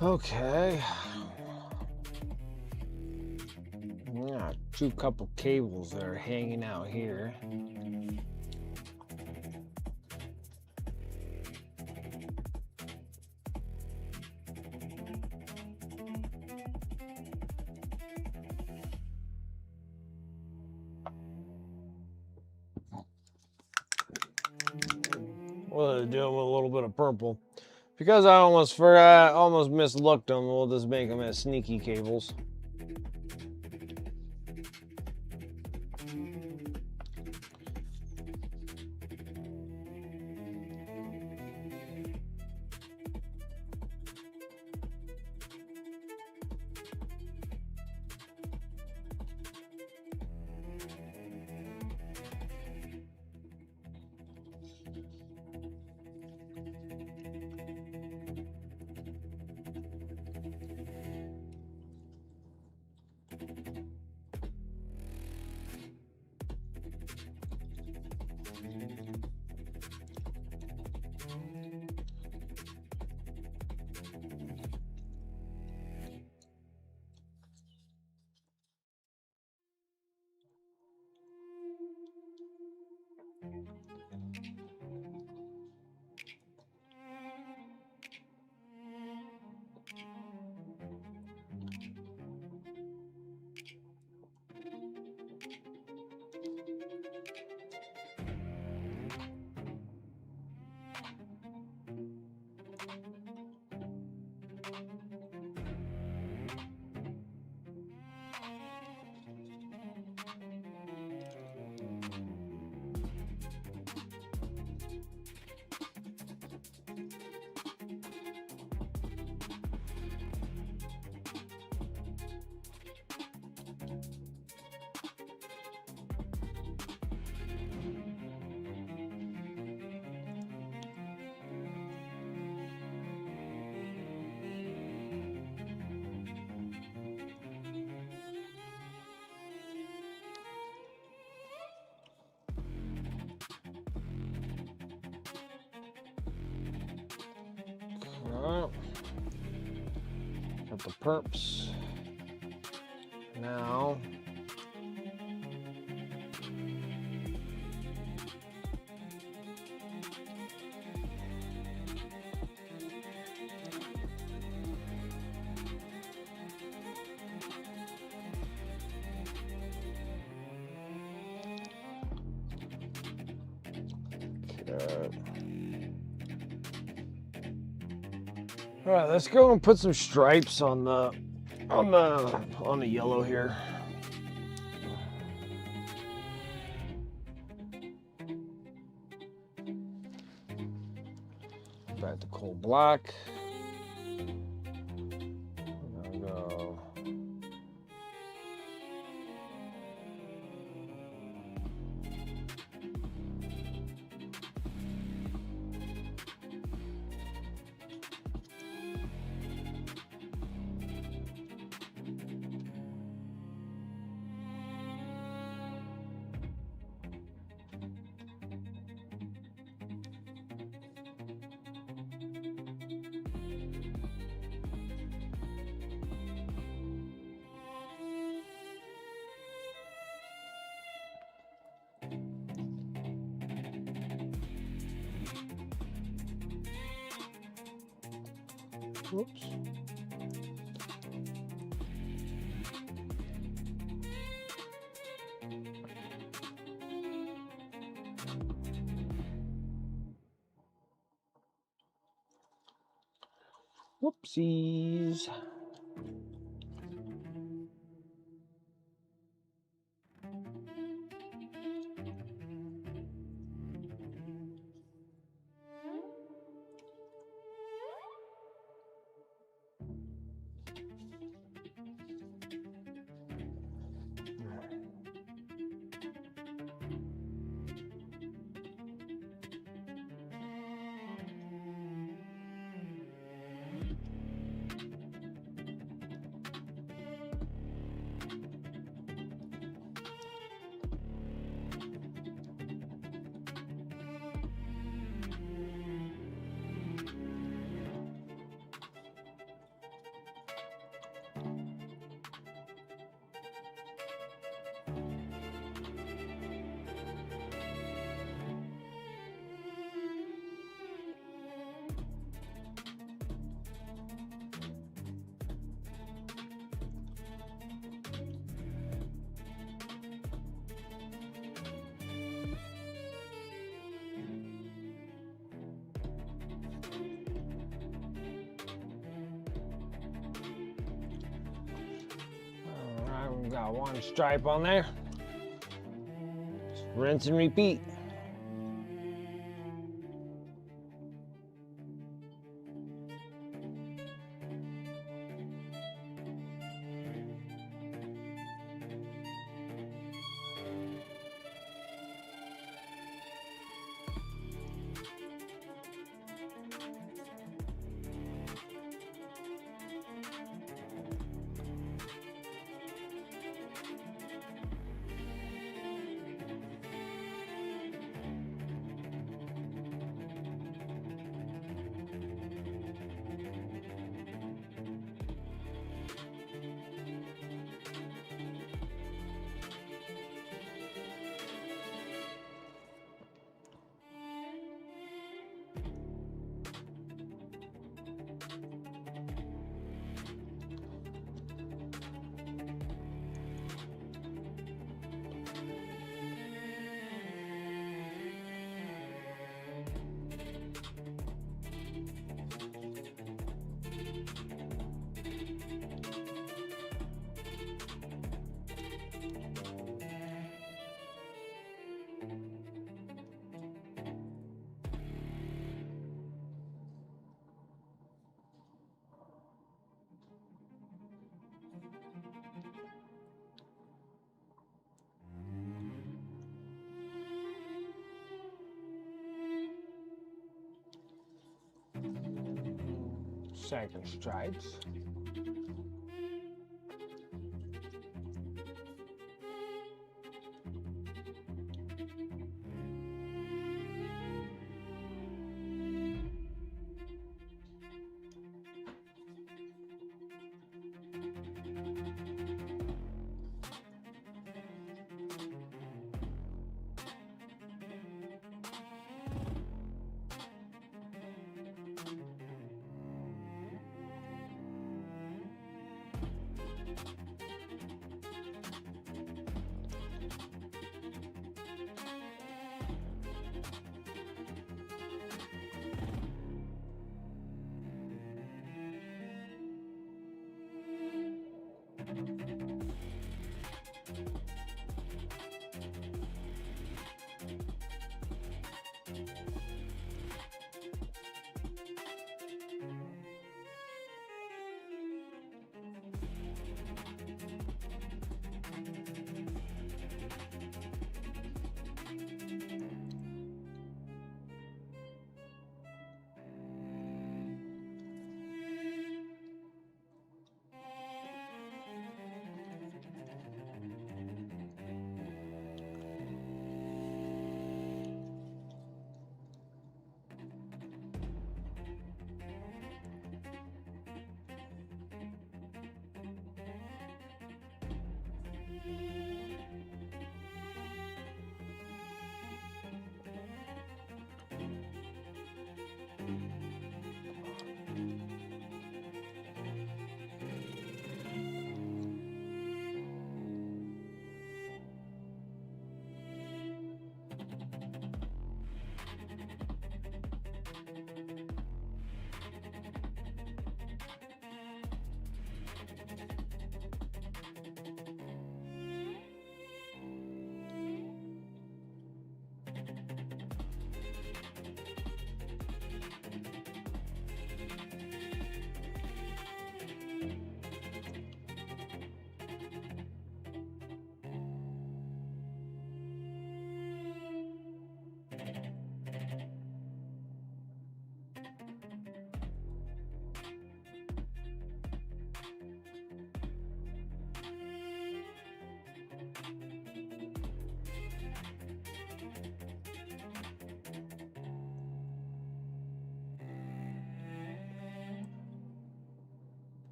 Okay. Yeah, two couple cables that are hanging out here. What are they doing with a little bit of purple? Because I almost forgot, almost mislooked them, we'll just make them as sneaky cables. Alright. Got the perps. Now. Okay. All right, let's go and put some stripes on the yellow here. Back to coal black. There we go. Whoops. Whoopsies. Got one stripe on there. Just rinse and repeat. Second stripes.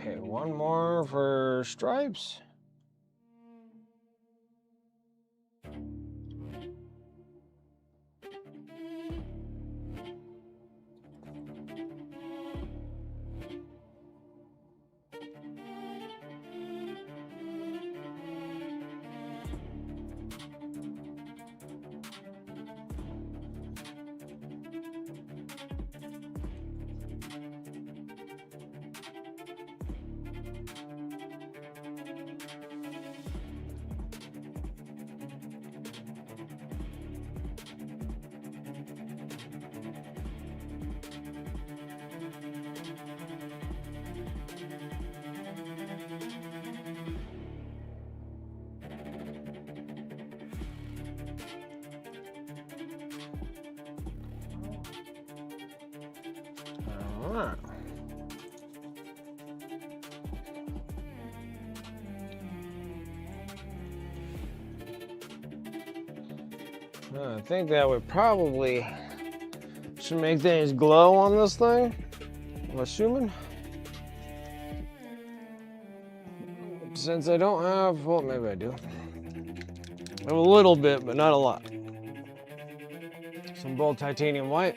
Okay, one more for stripes. I think that would probably should make things glow on this thing. I'm assuming. Since I don't have, well, maybe I do. I have a little bit, but not a lot. Some bold titanium white.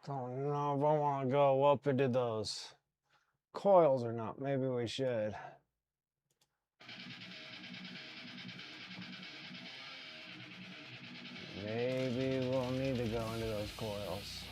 Don't know if I want to go up into those coils or not. Maybe we should. Maybe we'll need to go into those coils.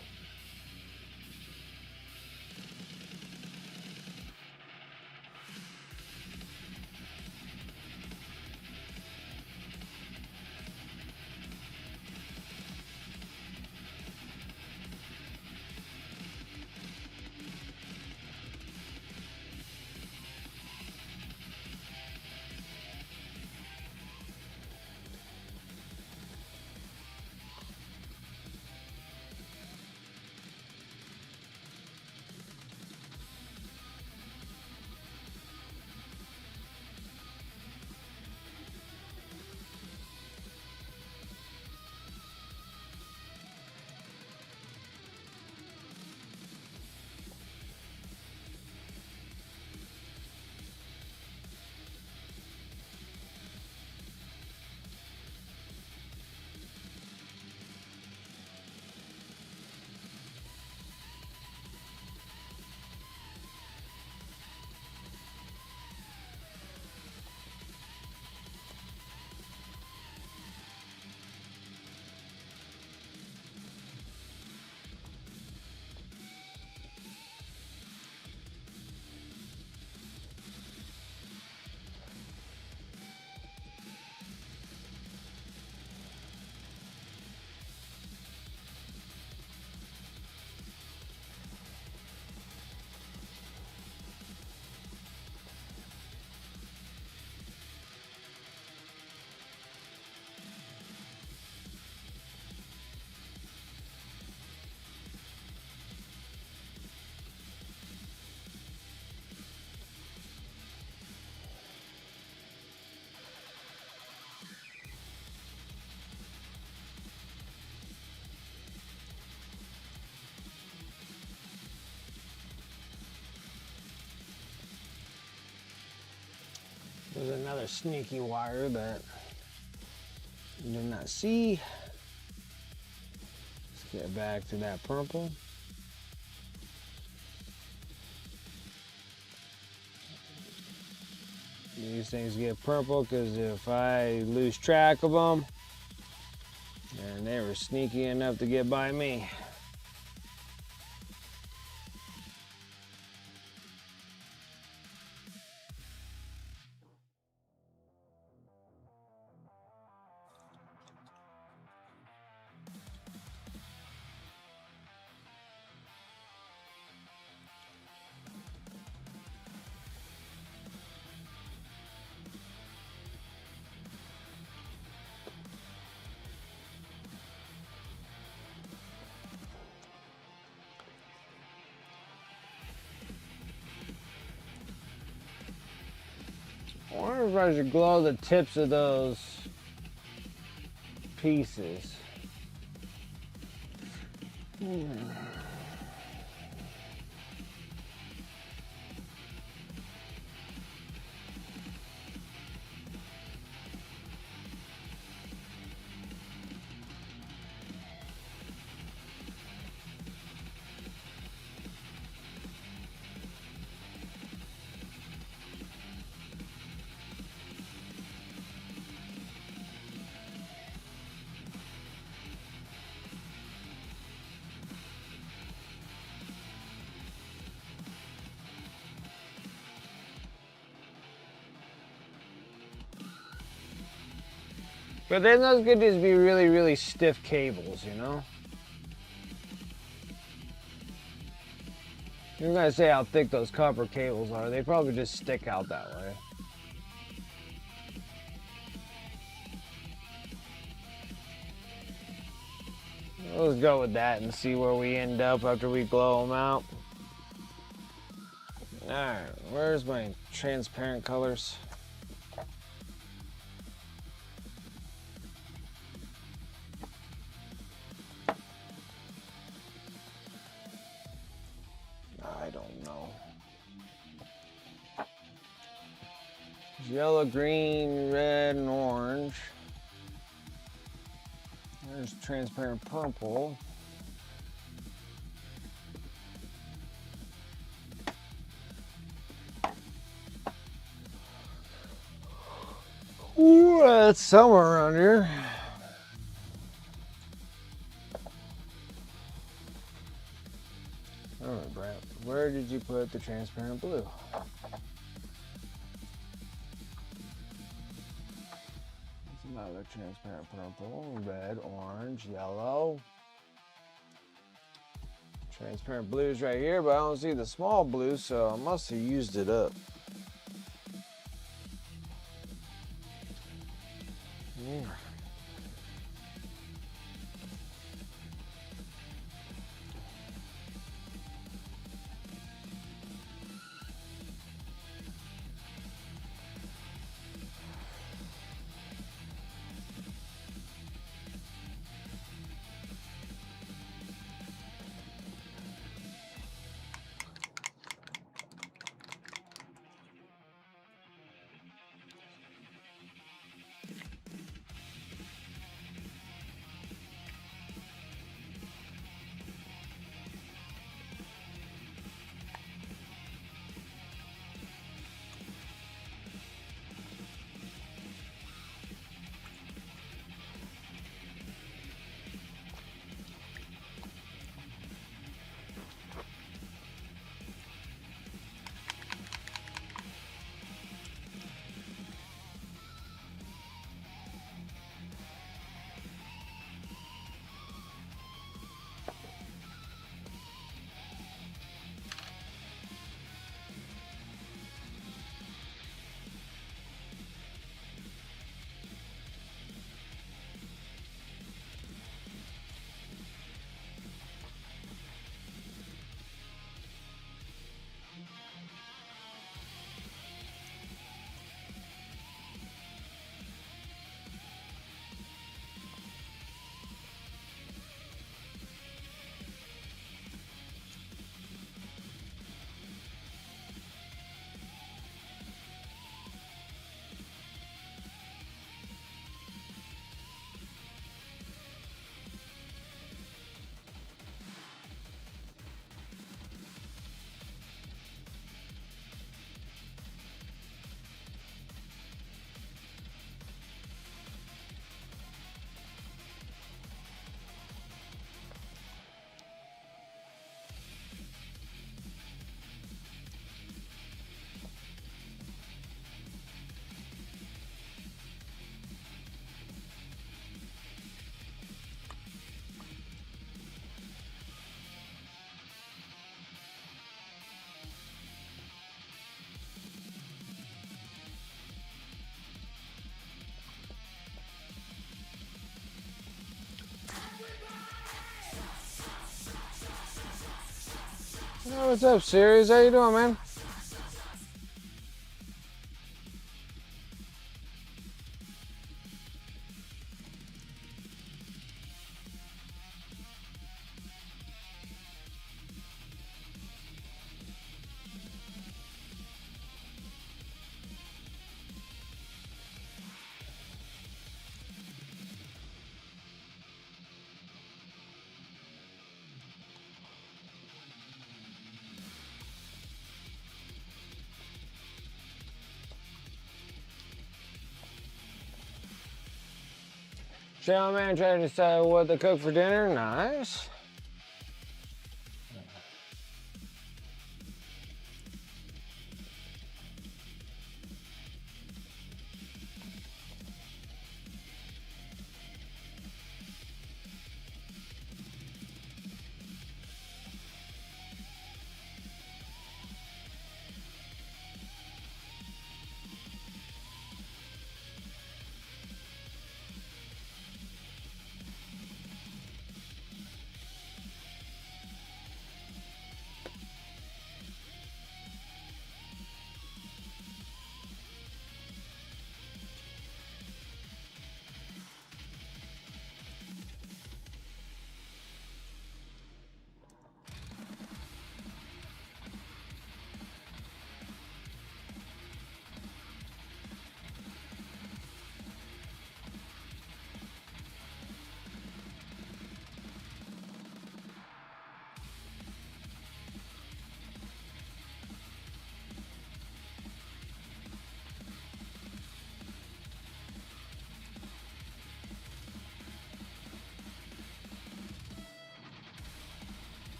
There's another sneaky wire that you did not see. Let's get back to that purple. These things get purple because if I lose track of them, and they were sneaky enough to get by me. I wonder if I should glow the tips of those pieces. But then those could just be really, really stiff cables, you know? You're gonna say how thick those copper cables are. They probably just stick out that way. Let's go with that and see where we end up after we glow them out. Alright, where's my transparent colors? I don't know. Yellow, green, red, and orange. There's transparent purple. Ooh, that's somewhere around here. did you put the transparent blue? Another transparent purple, red, orange, yellow. Transparent blues right here, but I don't see the small blue, so I must have used it up. Yeah. Oh, what's up, Sirius? How you doing, man? Shadow Man trying to decide what to cook for dinner. Nice.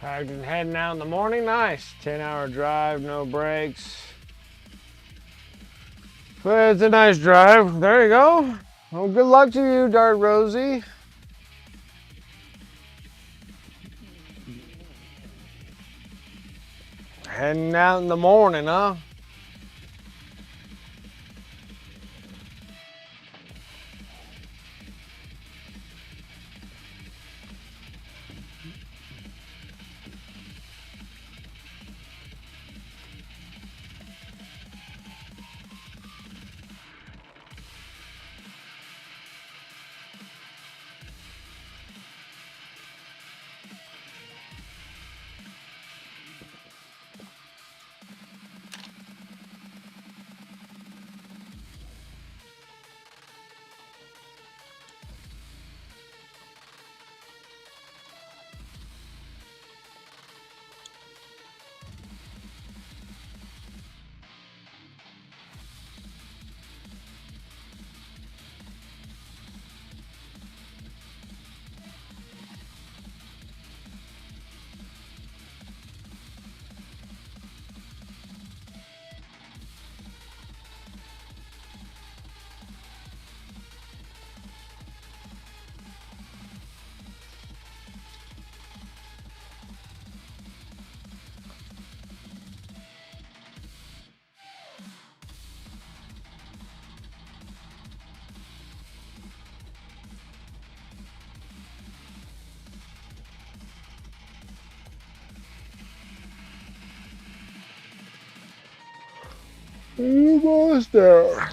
Packed and heading out in the morning. Nice. 10-hour drive, no breaks. But it's a nice drive. There you go. Well, good luck to you, Dart Rosie. Heading out in the morning, huh? Almost there.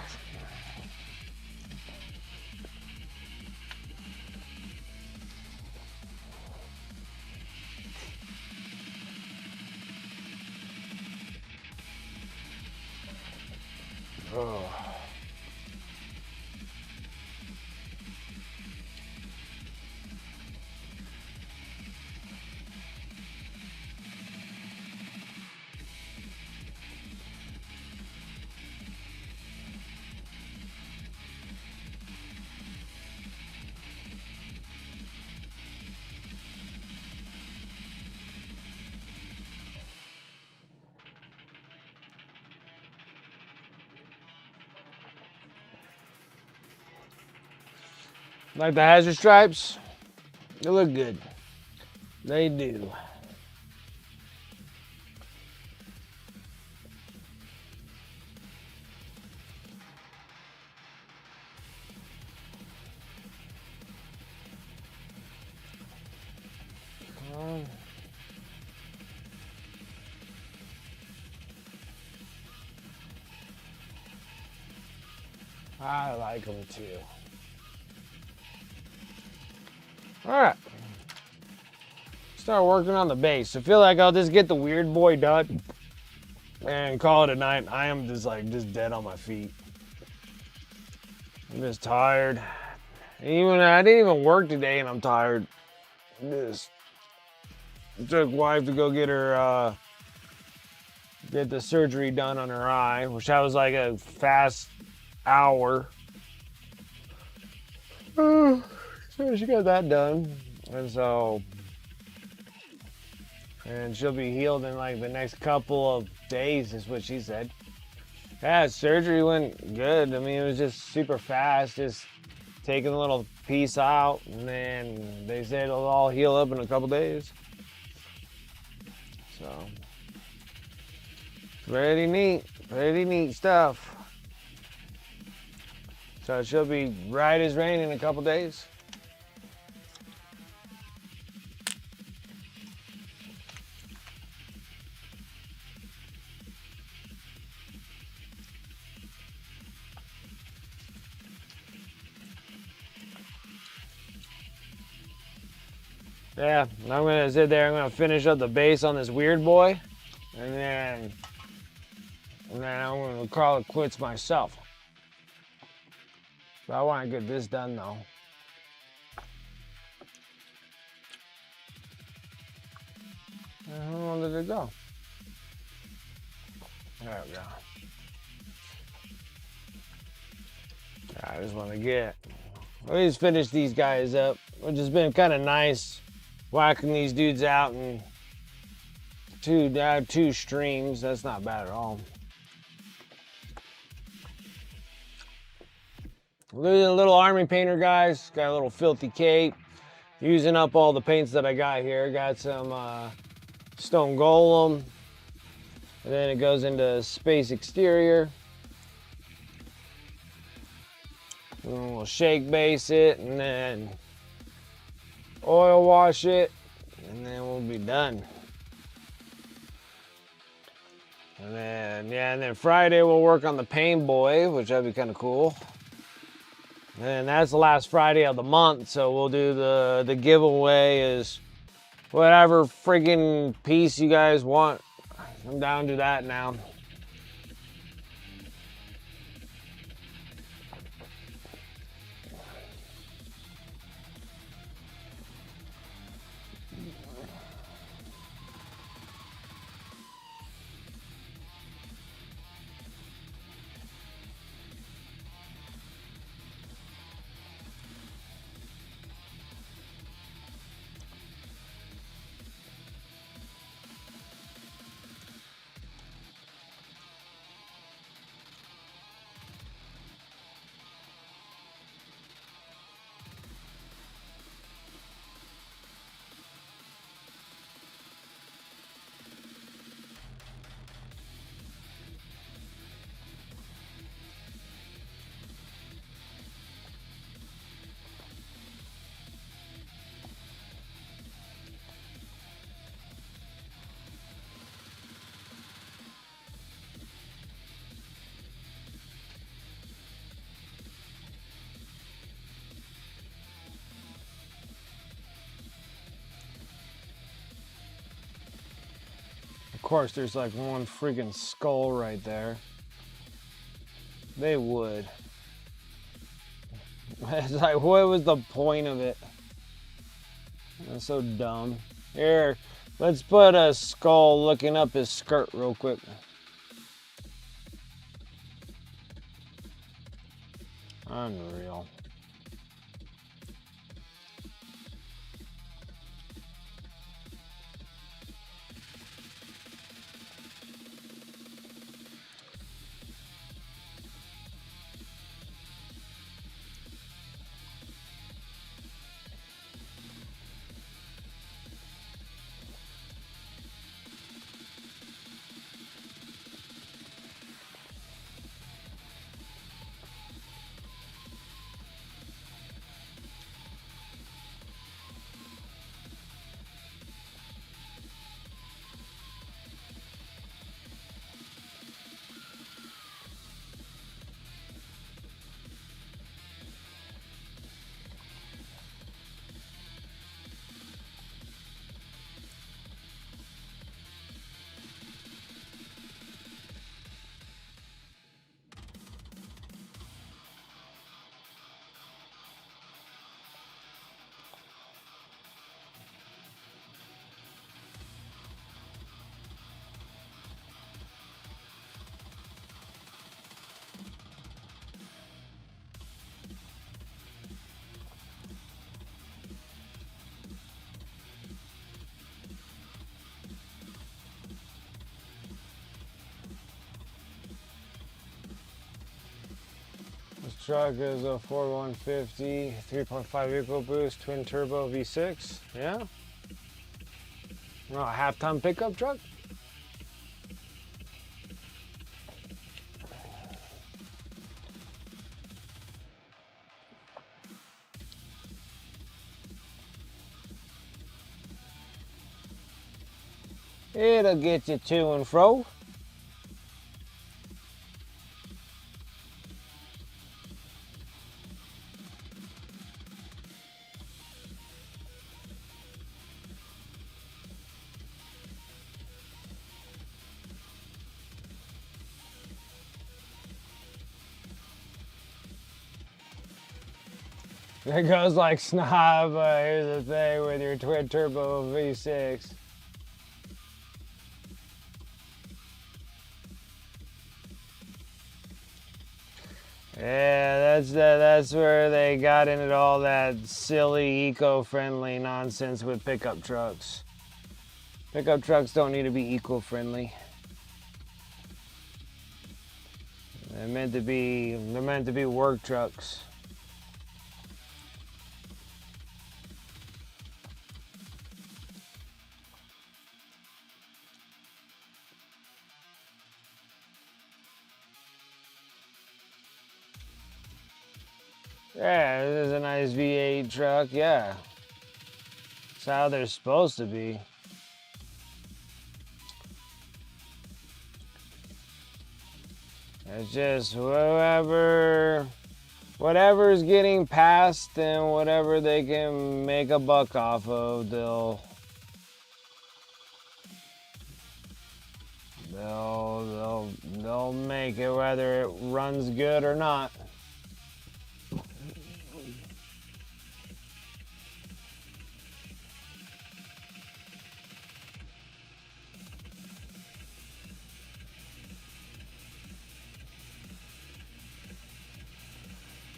Oh. Like the hazard stripes? They look good. They do. I like them too. All right. Start working on the bass. I feel like I'll just get the Weird Boy done and call it a night. I am just dead on my feet. I'm just tired. I didn't even work today and I'm tired. Just took wife to go get her get the surgery done on her eye, which that was like a fast hour. So she got that done, and she'll be healed in like the next couple of days, is what she said. Yeah, surgery went good. I mean, it was just super fast, just taking a little piece out, and then they said it'll all heal up in a couple days. So, pretty neat stuff. So she'll be right as rain in a couple days. Yeah, I'm gonna sit there. I'm gonna finish up the bass on this Weird Boy, and then I'm gonna call it quits myself. But I want to get this done though. How long did it go? There we go. I just want to just finish these guys up, which has been kind of nice, whacking these dudes out and two streams. That's not bad at all. Little army painter, guys. Got a little filthy cape. Using up all the paints that I got here. Got some stone golem. And then it goes into space exterior. And we'll shake base it and then oil wash it. And then we'll be done. And then Friday we'll work on the Pain Boy, which that'd be kind of cool. And that's the last Friday of the month, so we'll do the giveaway is whatever freaking piece you guys want. I'm down to that now. Of course, there's like one freaking skull right there. They would. It's like, what was the point of it? That's so dumb. Here, let's put a skull looking up his skirt real quick. Unreal. This truck is a Ford 150, 3.5 vehicle boost, twin turbo V6. Yeah. Oh, a half-ton pickup truck. It'll get you to and fro. It goes like snob, here's the thing with your twin turbo V6. Yeah, that's where they got into all that silly eco-friendly nonsense with pickup trucks. Pickup trucks don't need to be eco-friendly. They're meant to be work trucks. Yeah, this is a nice V8 truck, yeah. That's how they're supposed to be. It's just whatever's getting passed and whatever they can make a buck off of, they'll make it whether it runs good or not.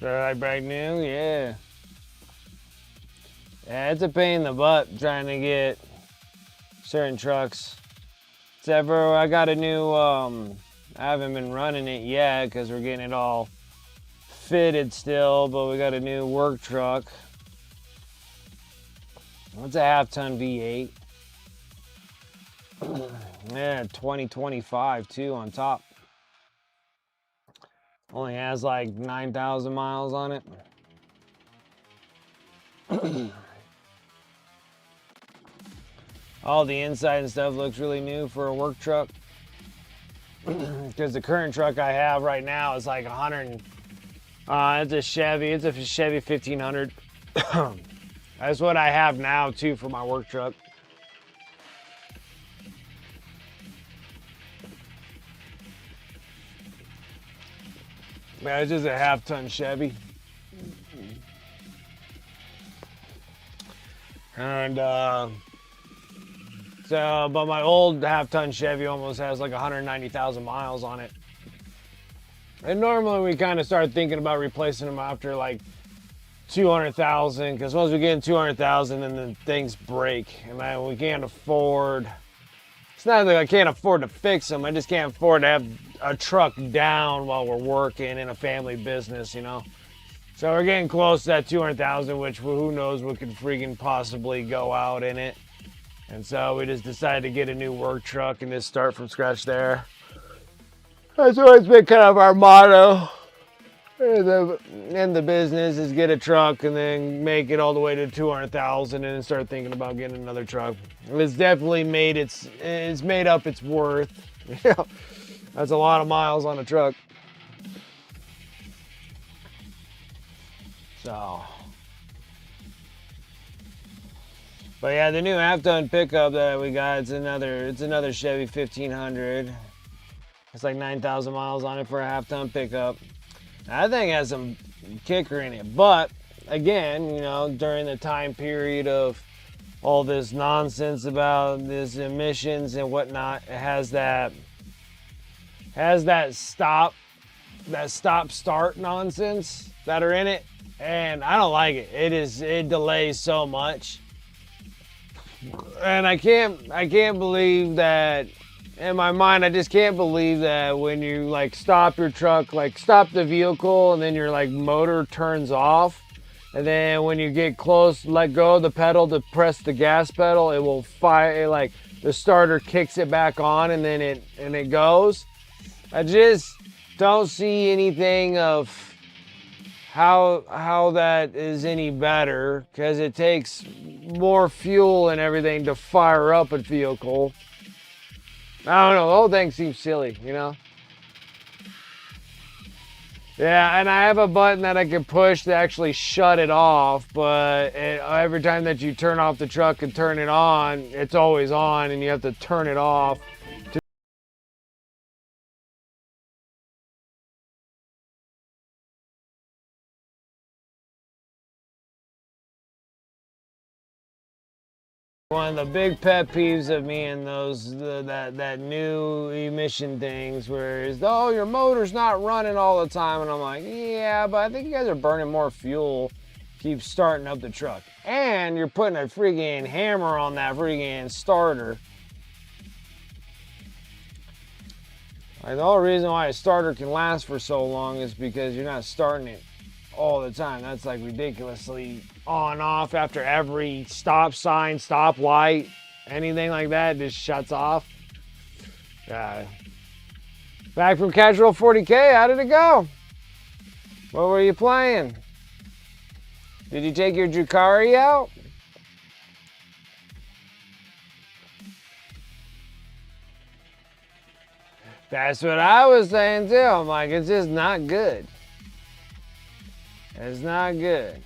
I brand new, yeah. Yeah, it's a pain in the butt trying to get certain trucks. Except for I got a new, I haven't been running it yet because we're getting it all fitted still, but we got a new work truck. It's a half-ton V8. Yeah, 2025 too on top. Only has like 9,000 miles on it. All the inside and stuff looks really new for a work truck. Because the current truck I have right now is like 100. It's a Chevy 1500. That's what I have now too for my work truck. Yeah, it's just a half-ton Chevy. And but my old half-ton Chevy almost has like 190,000 miles on it. And normally we kind of start thinking about replacing them after like 200,000, because once we get in 200,000, then the things break, and we can't afford. It's not that I can't afford to fix them. I just can't afford to have a truck down while we're working in a family business, you know. So we're getting close to that 200,000, which who knows what could freaking possibly go out in it. And so we just decided to get a new work truck and just start from scratch there. That's always been kind of our motto in the business, is get a truck and then make it all the way to 200,000 and then start thinking about getting another truck. It's definitely it's made up its worth. That's a lot of miles on a truck. So, but yeah, the new half-ton pickup that we got, it's another Chevy 1500. It's like 9,000 miles on it for a half-ton pickup. That thing has some kicker in it, but again, you know, during the time period of all this nonsense about this emissions and whatnot, it has that stop start nonsense that are in it, and I don't like it. It delays so much, and I can't believe that. In my mind, I just can't believe that when you like stop your truck, like stop the vehicle, and then your like motor turns off, and then when you get close, let go of the pedal to press the gas pedal, it will fire. Like the starter kicks it back on, and then it goes. I just don't see anything of how that is any better, because it takes more fuel and everything to fire up a vehicle. I don't know, the whole thing seems silly, you know? Yeah, and I have a button that I can push to actually shut it off, but every time that you turn off the truck and turn it on, it's always on, and you have to turn it off. One of the big pet peeves of me and that new emission things where is, oh, your motor's not running all the time, and I'm like, yeah, but I think you guys are burning more fuel. Keep starting up the truck, and you're putting a freaking hammer on that freaking starter, Like the whole reason why a starter can last for so long is because you're not starting it all the time. That's like ridiculously on off after every stop sign, stop light, anything like that just shuts off. Back from Casual 40K, how did it go? What were you playing? Did you take your Drukari out? That's what I was saying too. I'm like, it's just not good. It's not good.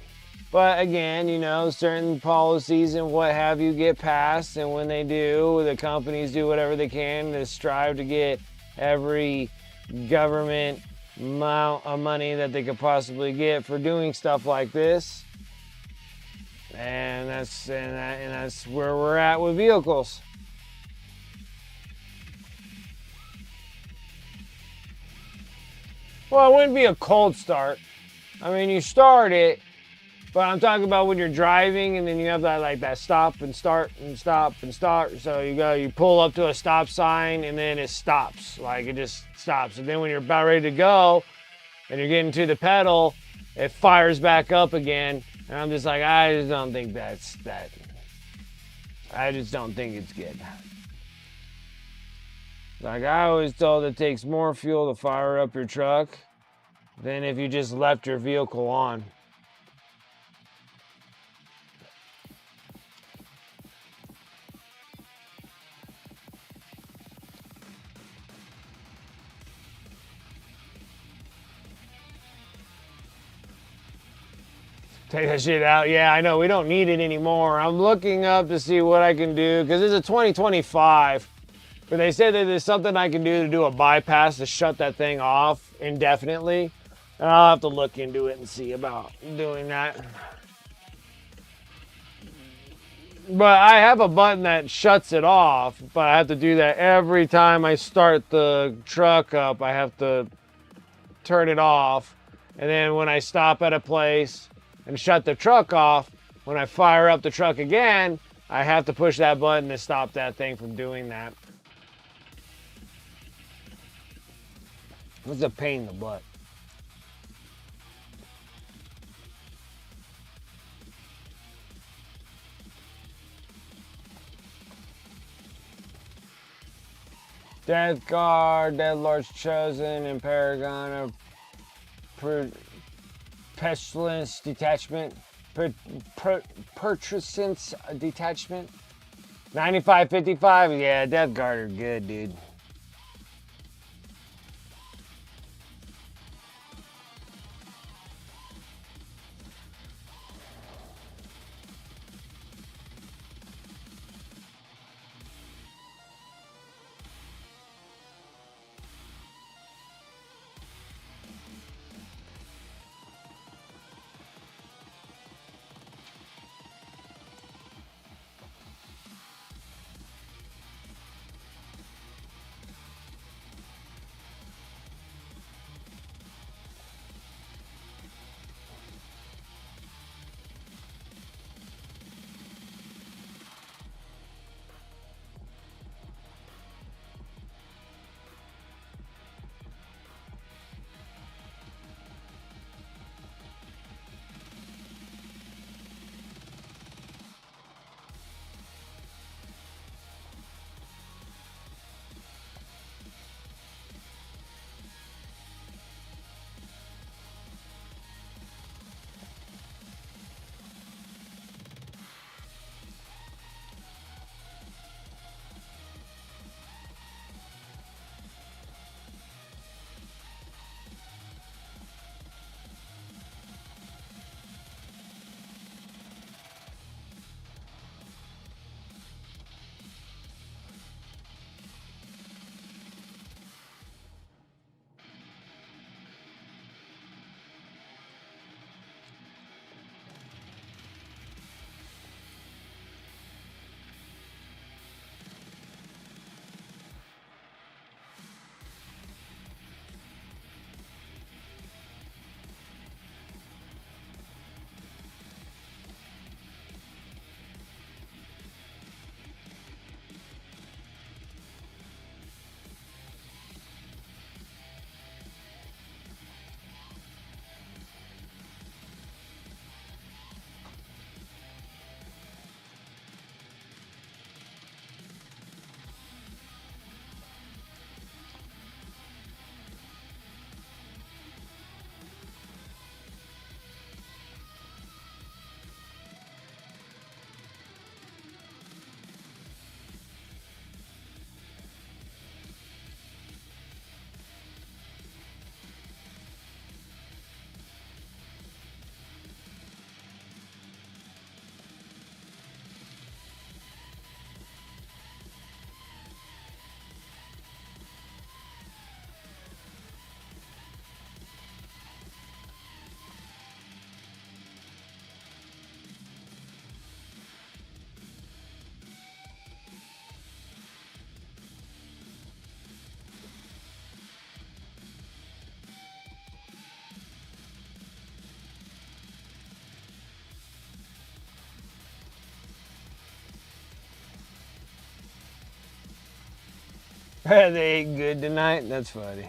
But again, you know, certain policies and what have you get passed, and when they do, the companies do whatever they can to strive to get every government amount of money that they could possibly get for doing stuff like this. And that's where we're at with vehicles. Well, it wouldn't be a cold start. I mean, you start it, but I'm talking about when you're driving and then you have that stop and start and stop and start. So you pull up to a stop sign and then it stops. Like it just stops. And then when you're about ready to go and you're getting to the pedal, it fires back up again. And I'm just like, I just don't think that's that. I just don't think it's good. Like I always told, it takes more fuel to fire up your truck than if you just left your vehicle on. Take that shit out. Yeah, I know. We don't need it anymore. I'm looking up to see what I can do because it's a 2025. But they said that there's something I can do a bypass to shut that thing off indefinitely. And I'll have to look into it and see about doing that. But I have a button that shuts it off, but I have to do that every time I start the truck up. I have to turn it off. And then when I stop at a place and shut the truck off, when I fire up the truck again, I have to push that button to stop that thing from doing that. It's a pain in the butt. Death Guard, Dead Lord's Chosen, and Paragon of Pestilence Detachment. Purchasance Detachment. 95.55, yeah, Death Guard are good, dude. They ate good tonight? That's funny.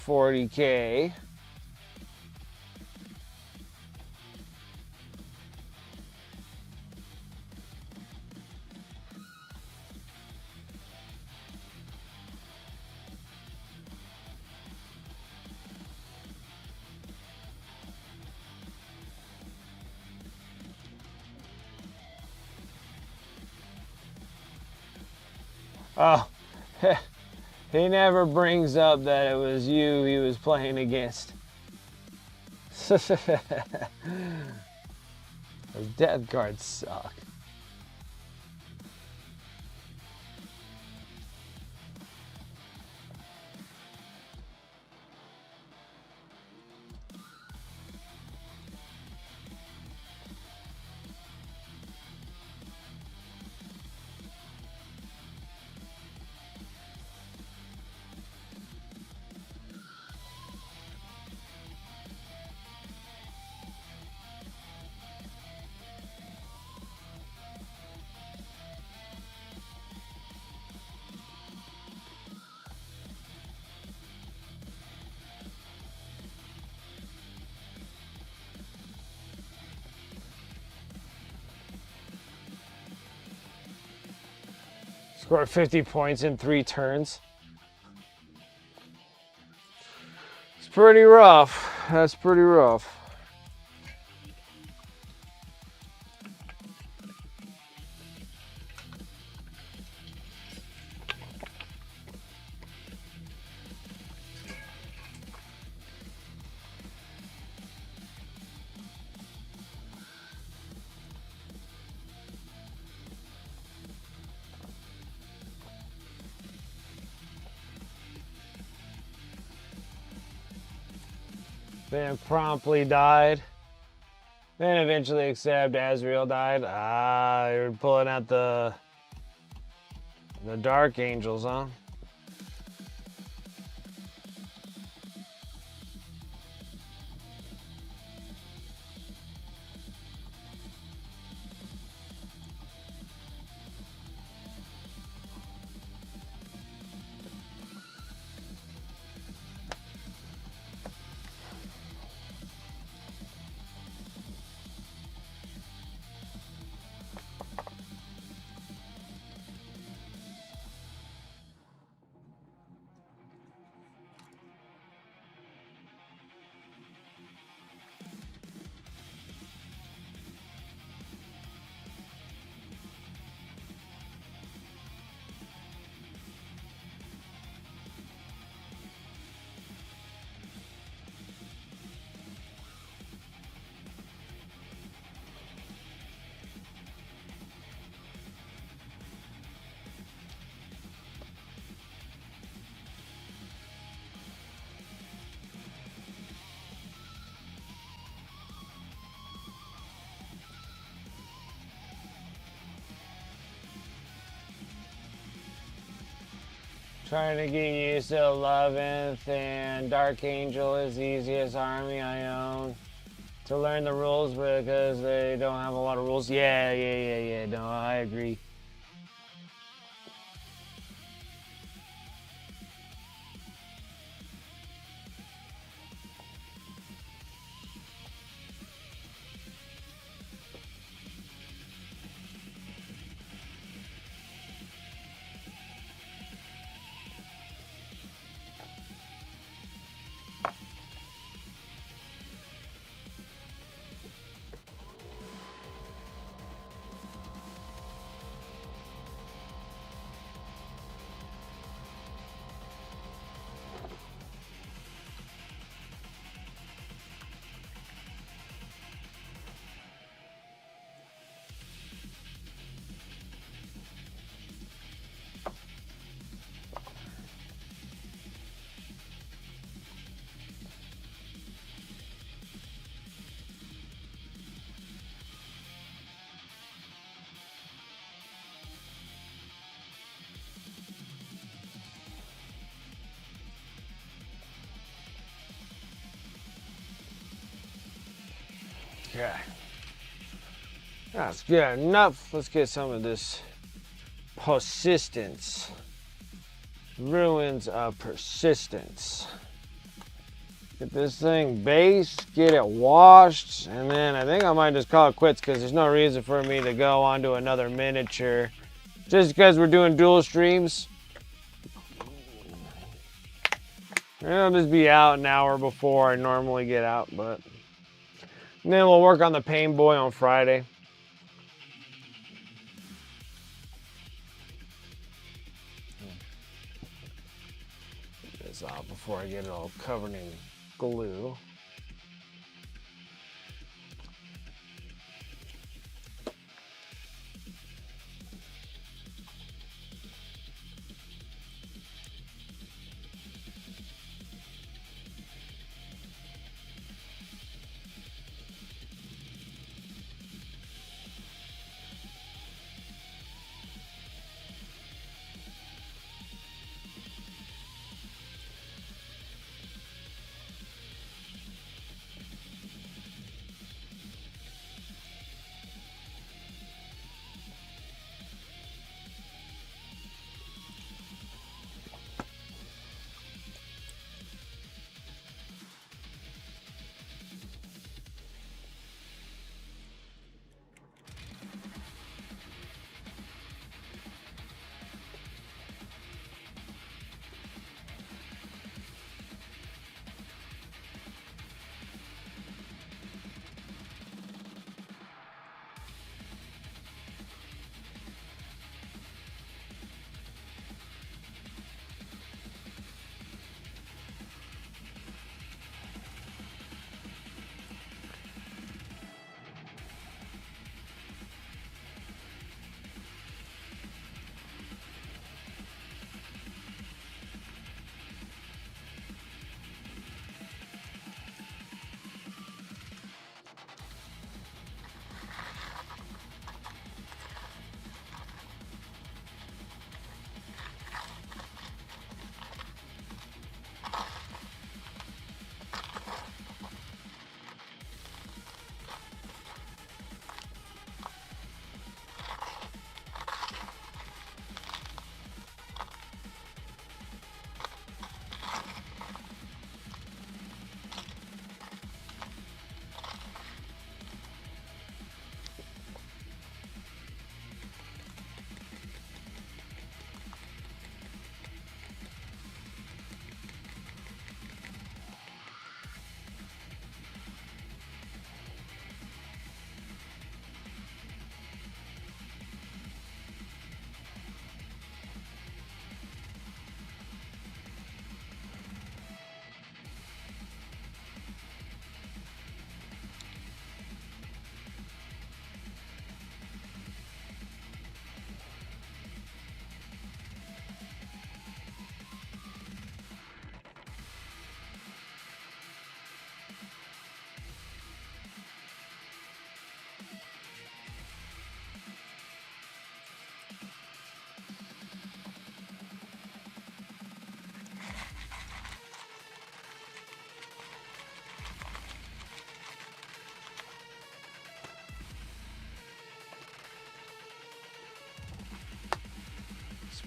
$40K. Oh, he never brings up that it was you he was playing against. Those death cards suck. Scored 50 points in 3 turns. It's pretty rough. That's pretty rough. Then promptly died. Then eventually except Azrael died. Ah, you're pulling out the Dark Angels, huh? Trying to get used to 11th and Dark Angel is the easiest army I own. To learn the rules because they don't have a lot of rules. Yeah. No, I agree. Okay. That's good enough. Let's get some of this persistence. Ruins of persistence. Get this thing based, get it washed, and then I think I might just call it quits because there's no reason for me to go on to another miniature. Just because we're doing dual streams. I'll just be out an hour before I normally get out, but and then we'll work on the Pain Boy on Friday. Get this off before I get it all covered in glue.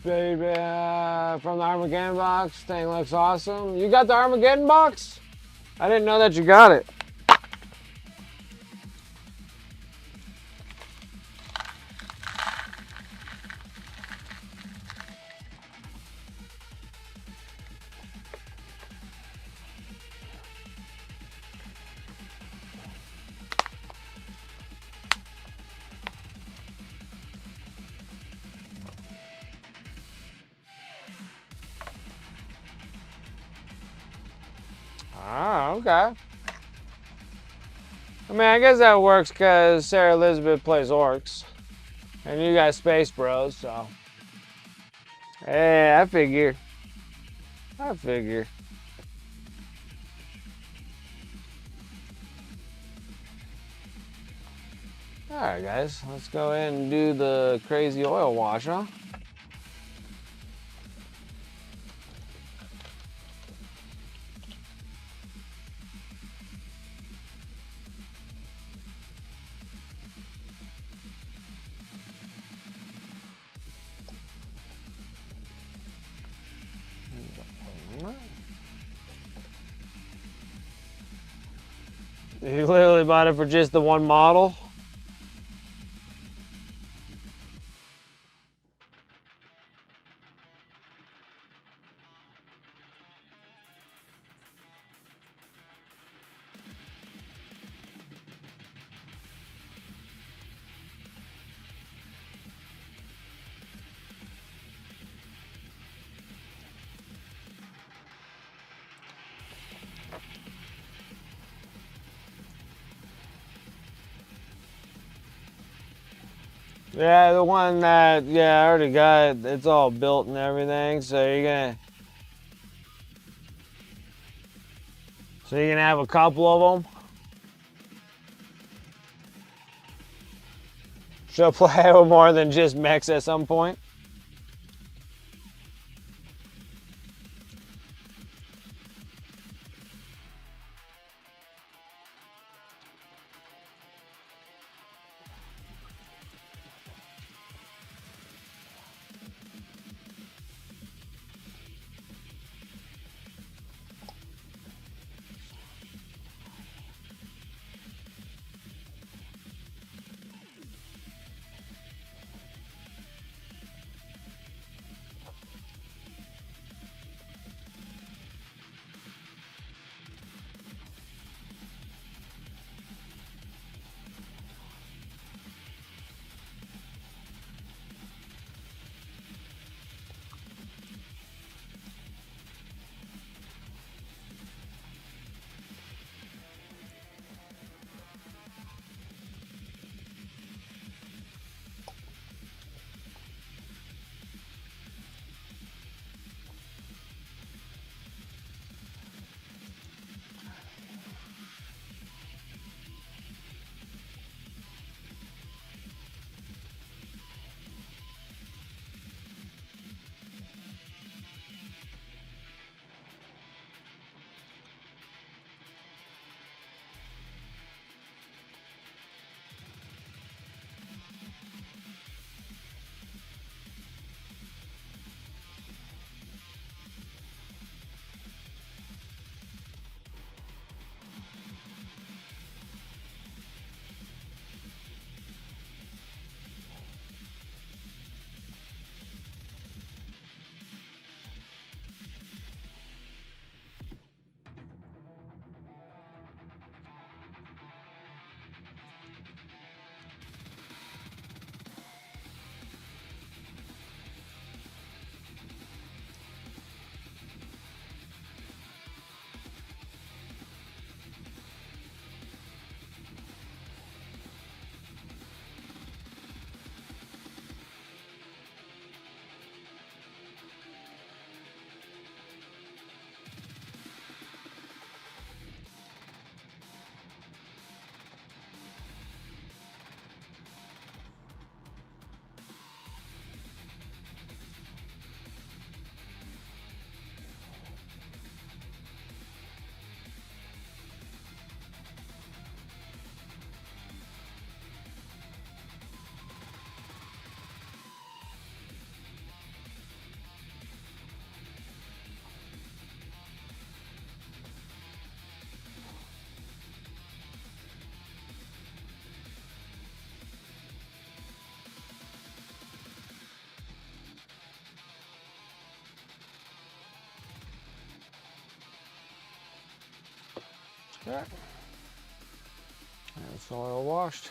baby, from the Armageddon box. Thing looks awesome. You got the Armageddon box? I didn't know that you got it. Oh, okay. I mean, I guess that works because Sarah Elizabeth plays orcs. And you got Space Bros, so. Hey, I figure. Alright, guys. Let's go ahead and do the crazy oil wash, huh? You literally bought it for just the one model? Yeah, the one that, yeah, I already got it. It's all built and everything, so you're gonna have a couple of them. She'll play with more than just mechs at some point. Okay. That's oil washed.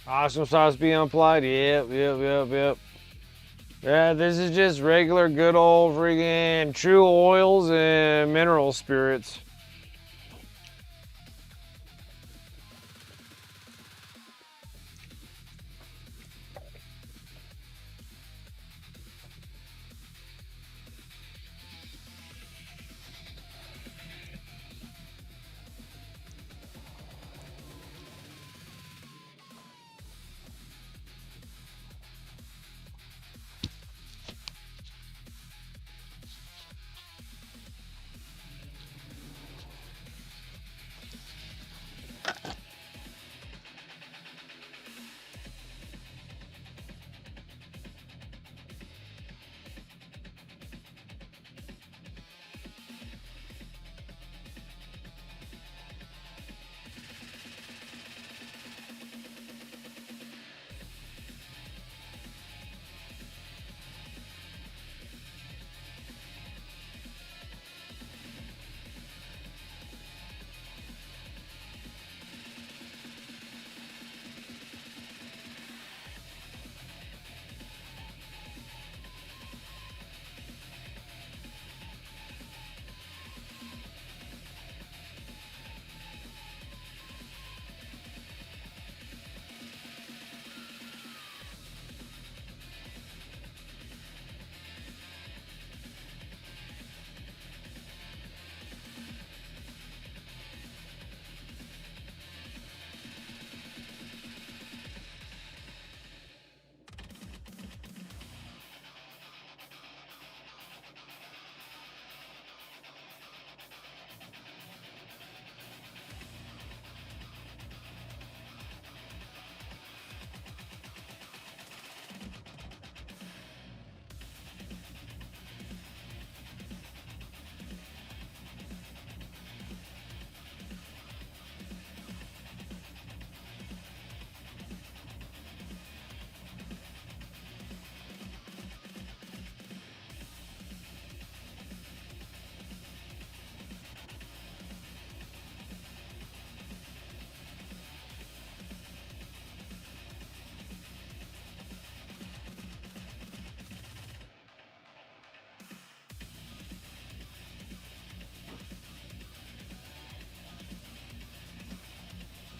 Awesome sauce being applied. Yep. Yeah, this is just regular good old friggin' true oils and mineral spirits.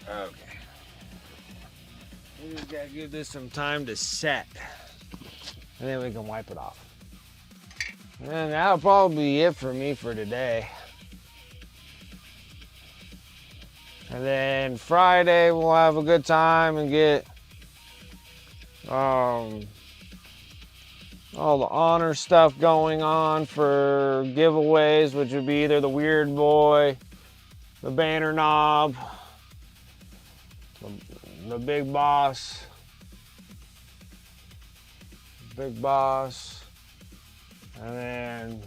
Okay. We just gotta give this some time to set. And then we can wipe it off. And that'll probably be it for me for today. And then Friday we'll have a good time and get all the honor stuff going on for giveaways, which would be either the Weird Boy, the Banner Knob, the Big Boss, and then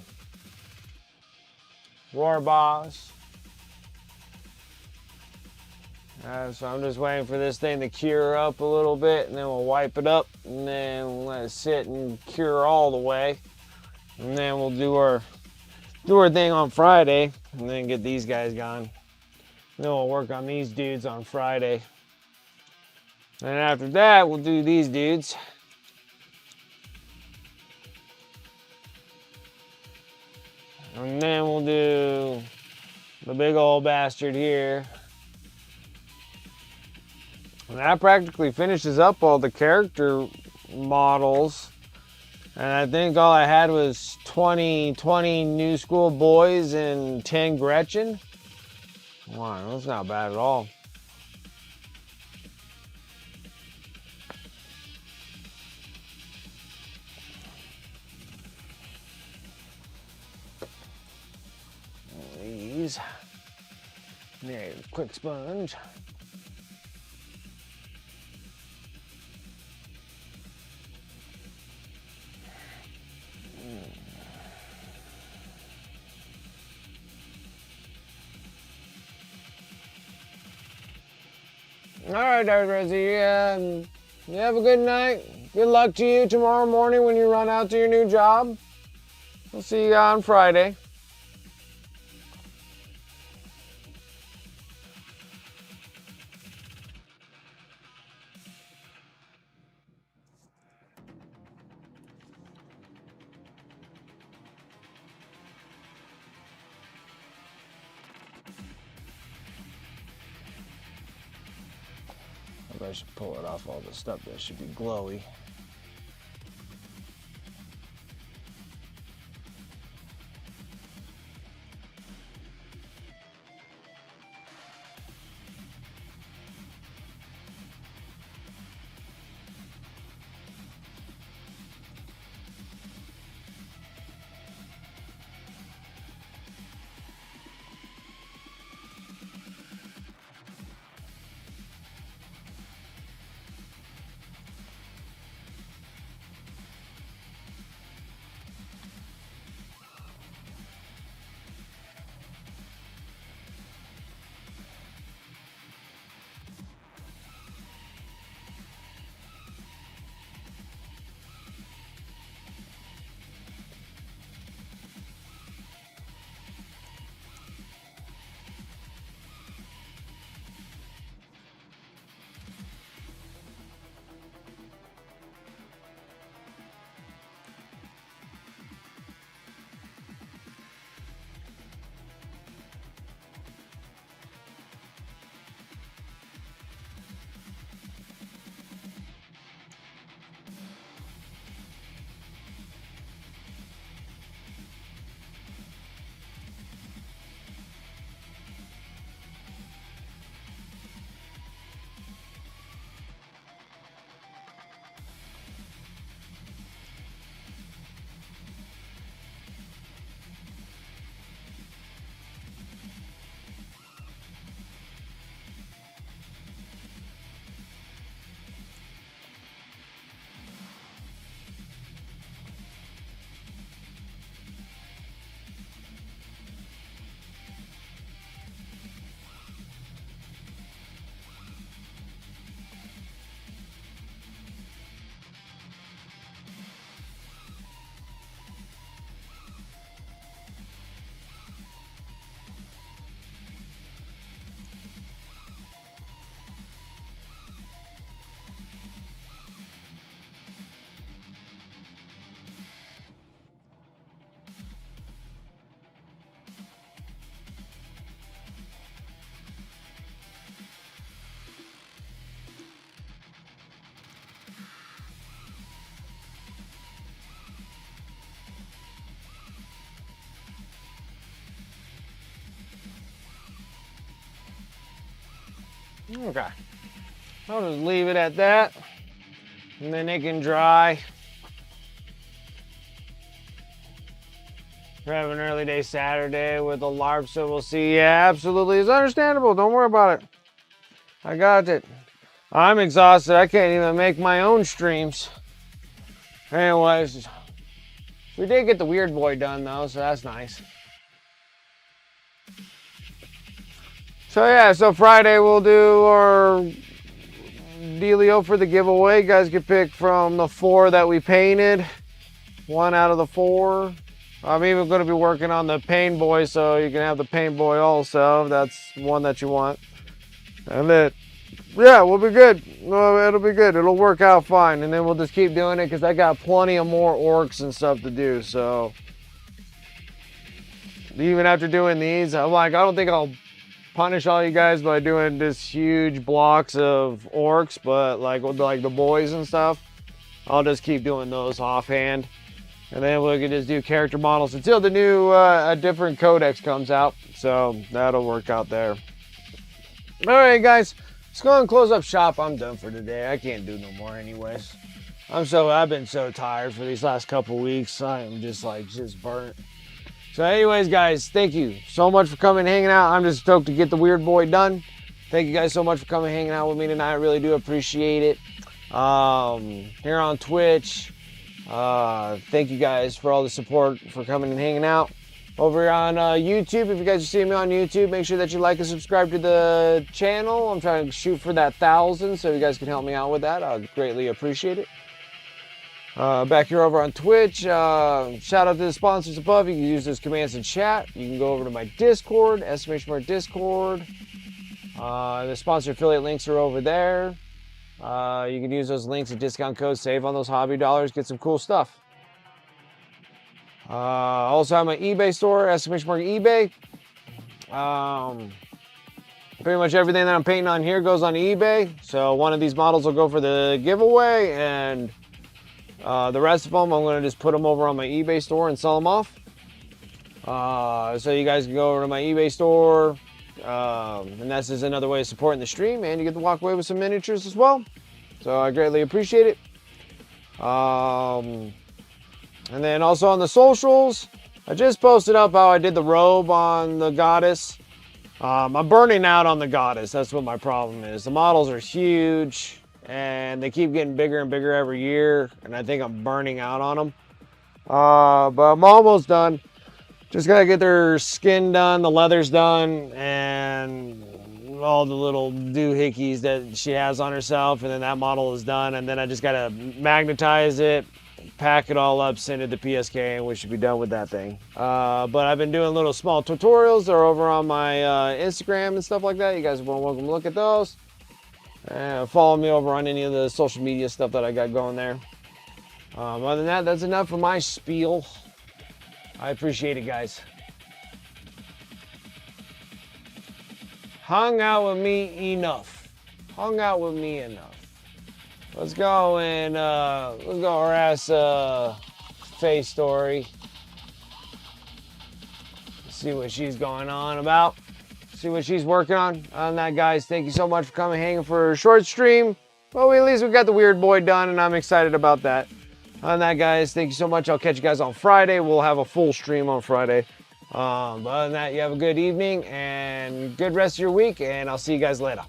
War Boss. So I'm just waiting for this thing to cure up a little bit, and then we'll wipe it up, and then we'll let it sit and cure all the way, and then we'll do our thing on Friday, and then get these guys gone. Then we'll work on these dudes on Friday. And after that, we'll do these dudes. And then we'll do the big old bastard here. And that practically finishes up all the character models. And I think all I had was 20 New School Boys and 10 Gretchen. Wow, that's not bad at all. These. There, quick sponge. All right, Dr. Rezzy, you have a good night. Good luck to you tomorrow morning when you run out to your new job. We'll see you on Friday. I should pull it off all the stuff that should be glowy. Okay, I'll just leave it at that, and then it can dry. We're having an early day Saturday with a LARP, so we'll see. Yeah, absolutely, it's understandable. Don't worry about it. I got it. I'm exhausted. I can't even make my own streams. Anyways, we did get the Weird Boy done though, so that's nice. So yeah, so Friday we'll do our dealio for the giveaway. You guys can pick from the 4 that we painted. 1 out of the 4. I'm even going to be working on the Pain Boy, so you can have the Pain Boy also. If that's one that you want. And then, yeah, we'll be good. It'll be good. It'll work out fine. And then we'll just keep doing it because I got plenty of more orcs and stuff to do. So even after doing these, I'm like, I don't think I'll punish all you guys by doing this huge blocks of orcs, but like with like the boys and stuff, I'll just keep doing those offhand, and then we can just do character models until the new a different codex comes out. So that'll work out there. All right, guys, let's go and close up shop. I'm done for today. I can't do no more anyways. I've been so tired for these last couple weeks. I am just burnt. So anyways, guys, thank you so much for coming and hanging out. I'm just stoked to get the Weird Boy done. Thank you guys so much for coming and hanging out with me tonight. I really do appreciate it. Here on Twitch, thank you guys for all the support for coming and hanging out. Over on YouTube, if you guys are seeing me on YouTube, make sure that you like and subscribe to the channel. I'm trying to shoot for that 1,000, so you guys can help me out with that. I'd greatly appreciate it. Back here over on Twitch, shout out to the sponsors above. You can use those commands in chat. You can go over to my Discord, Estimation Mark Discord. The sponsor affiliate links are over there. You can use those links and discount codes, save on those hobby dollars, get some cool stuff. Also have my eBay store, Estimation Mark eBay. Pretty much everything that I'm painting on here goes on eBay. So one of these models will go for the giveaway, and the rest of them I'm going to just put them over on my eBay store and sell them off. So you guys can go over to my eBay store, and that's just another way of supporting the stream, and you get to walk away with some miniatures as well. So I greatly appreciate it. And then also on the socials, I just posted up how I did the robe on the goddess. I'm burning out on the goddess. That's what my problem is. The models are huge and they keep getting bigger and bigger every year, and I think I'm burning out on them. But I'm almost done. Just gotta get their skin done, the leather's done, and all the little doohickeys that she has on herself, and then that model is done, and then I just gotta magnetize it, pack it all up, send it to PSK, and we should be done with that thing. But I've been doing little small tutorials. They're over on my Instagram and stuff like that. You guys are welcome to look at those. Follow me over on any of the social media stuff that I got going there. Other than that, that's enough for my spiel. I appreciate it, guys. Hung out with me enough. Hung out with me enough. Let's go and let's go harass Faye Story. See what she's going on about. See what she's working on. On that, guys, thank you so much for coming hanging for a short stream. Well, at least we got the Weird Boy done, and I'm excited about that. On that, guys, thank you so much. I'll catch you guys on Friday. We'll have a full stream on Friday. But other than that, you have a good evening and good rest of your week, and I'll see you guys later.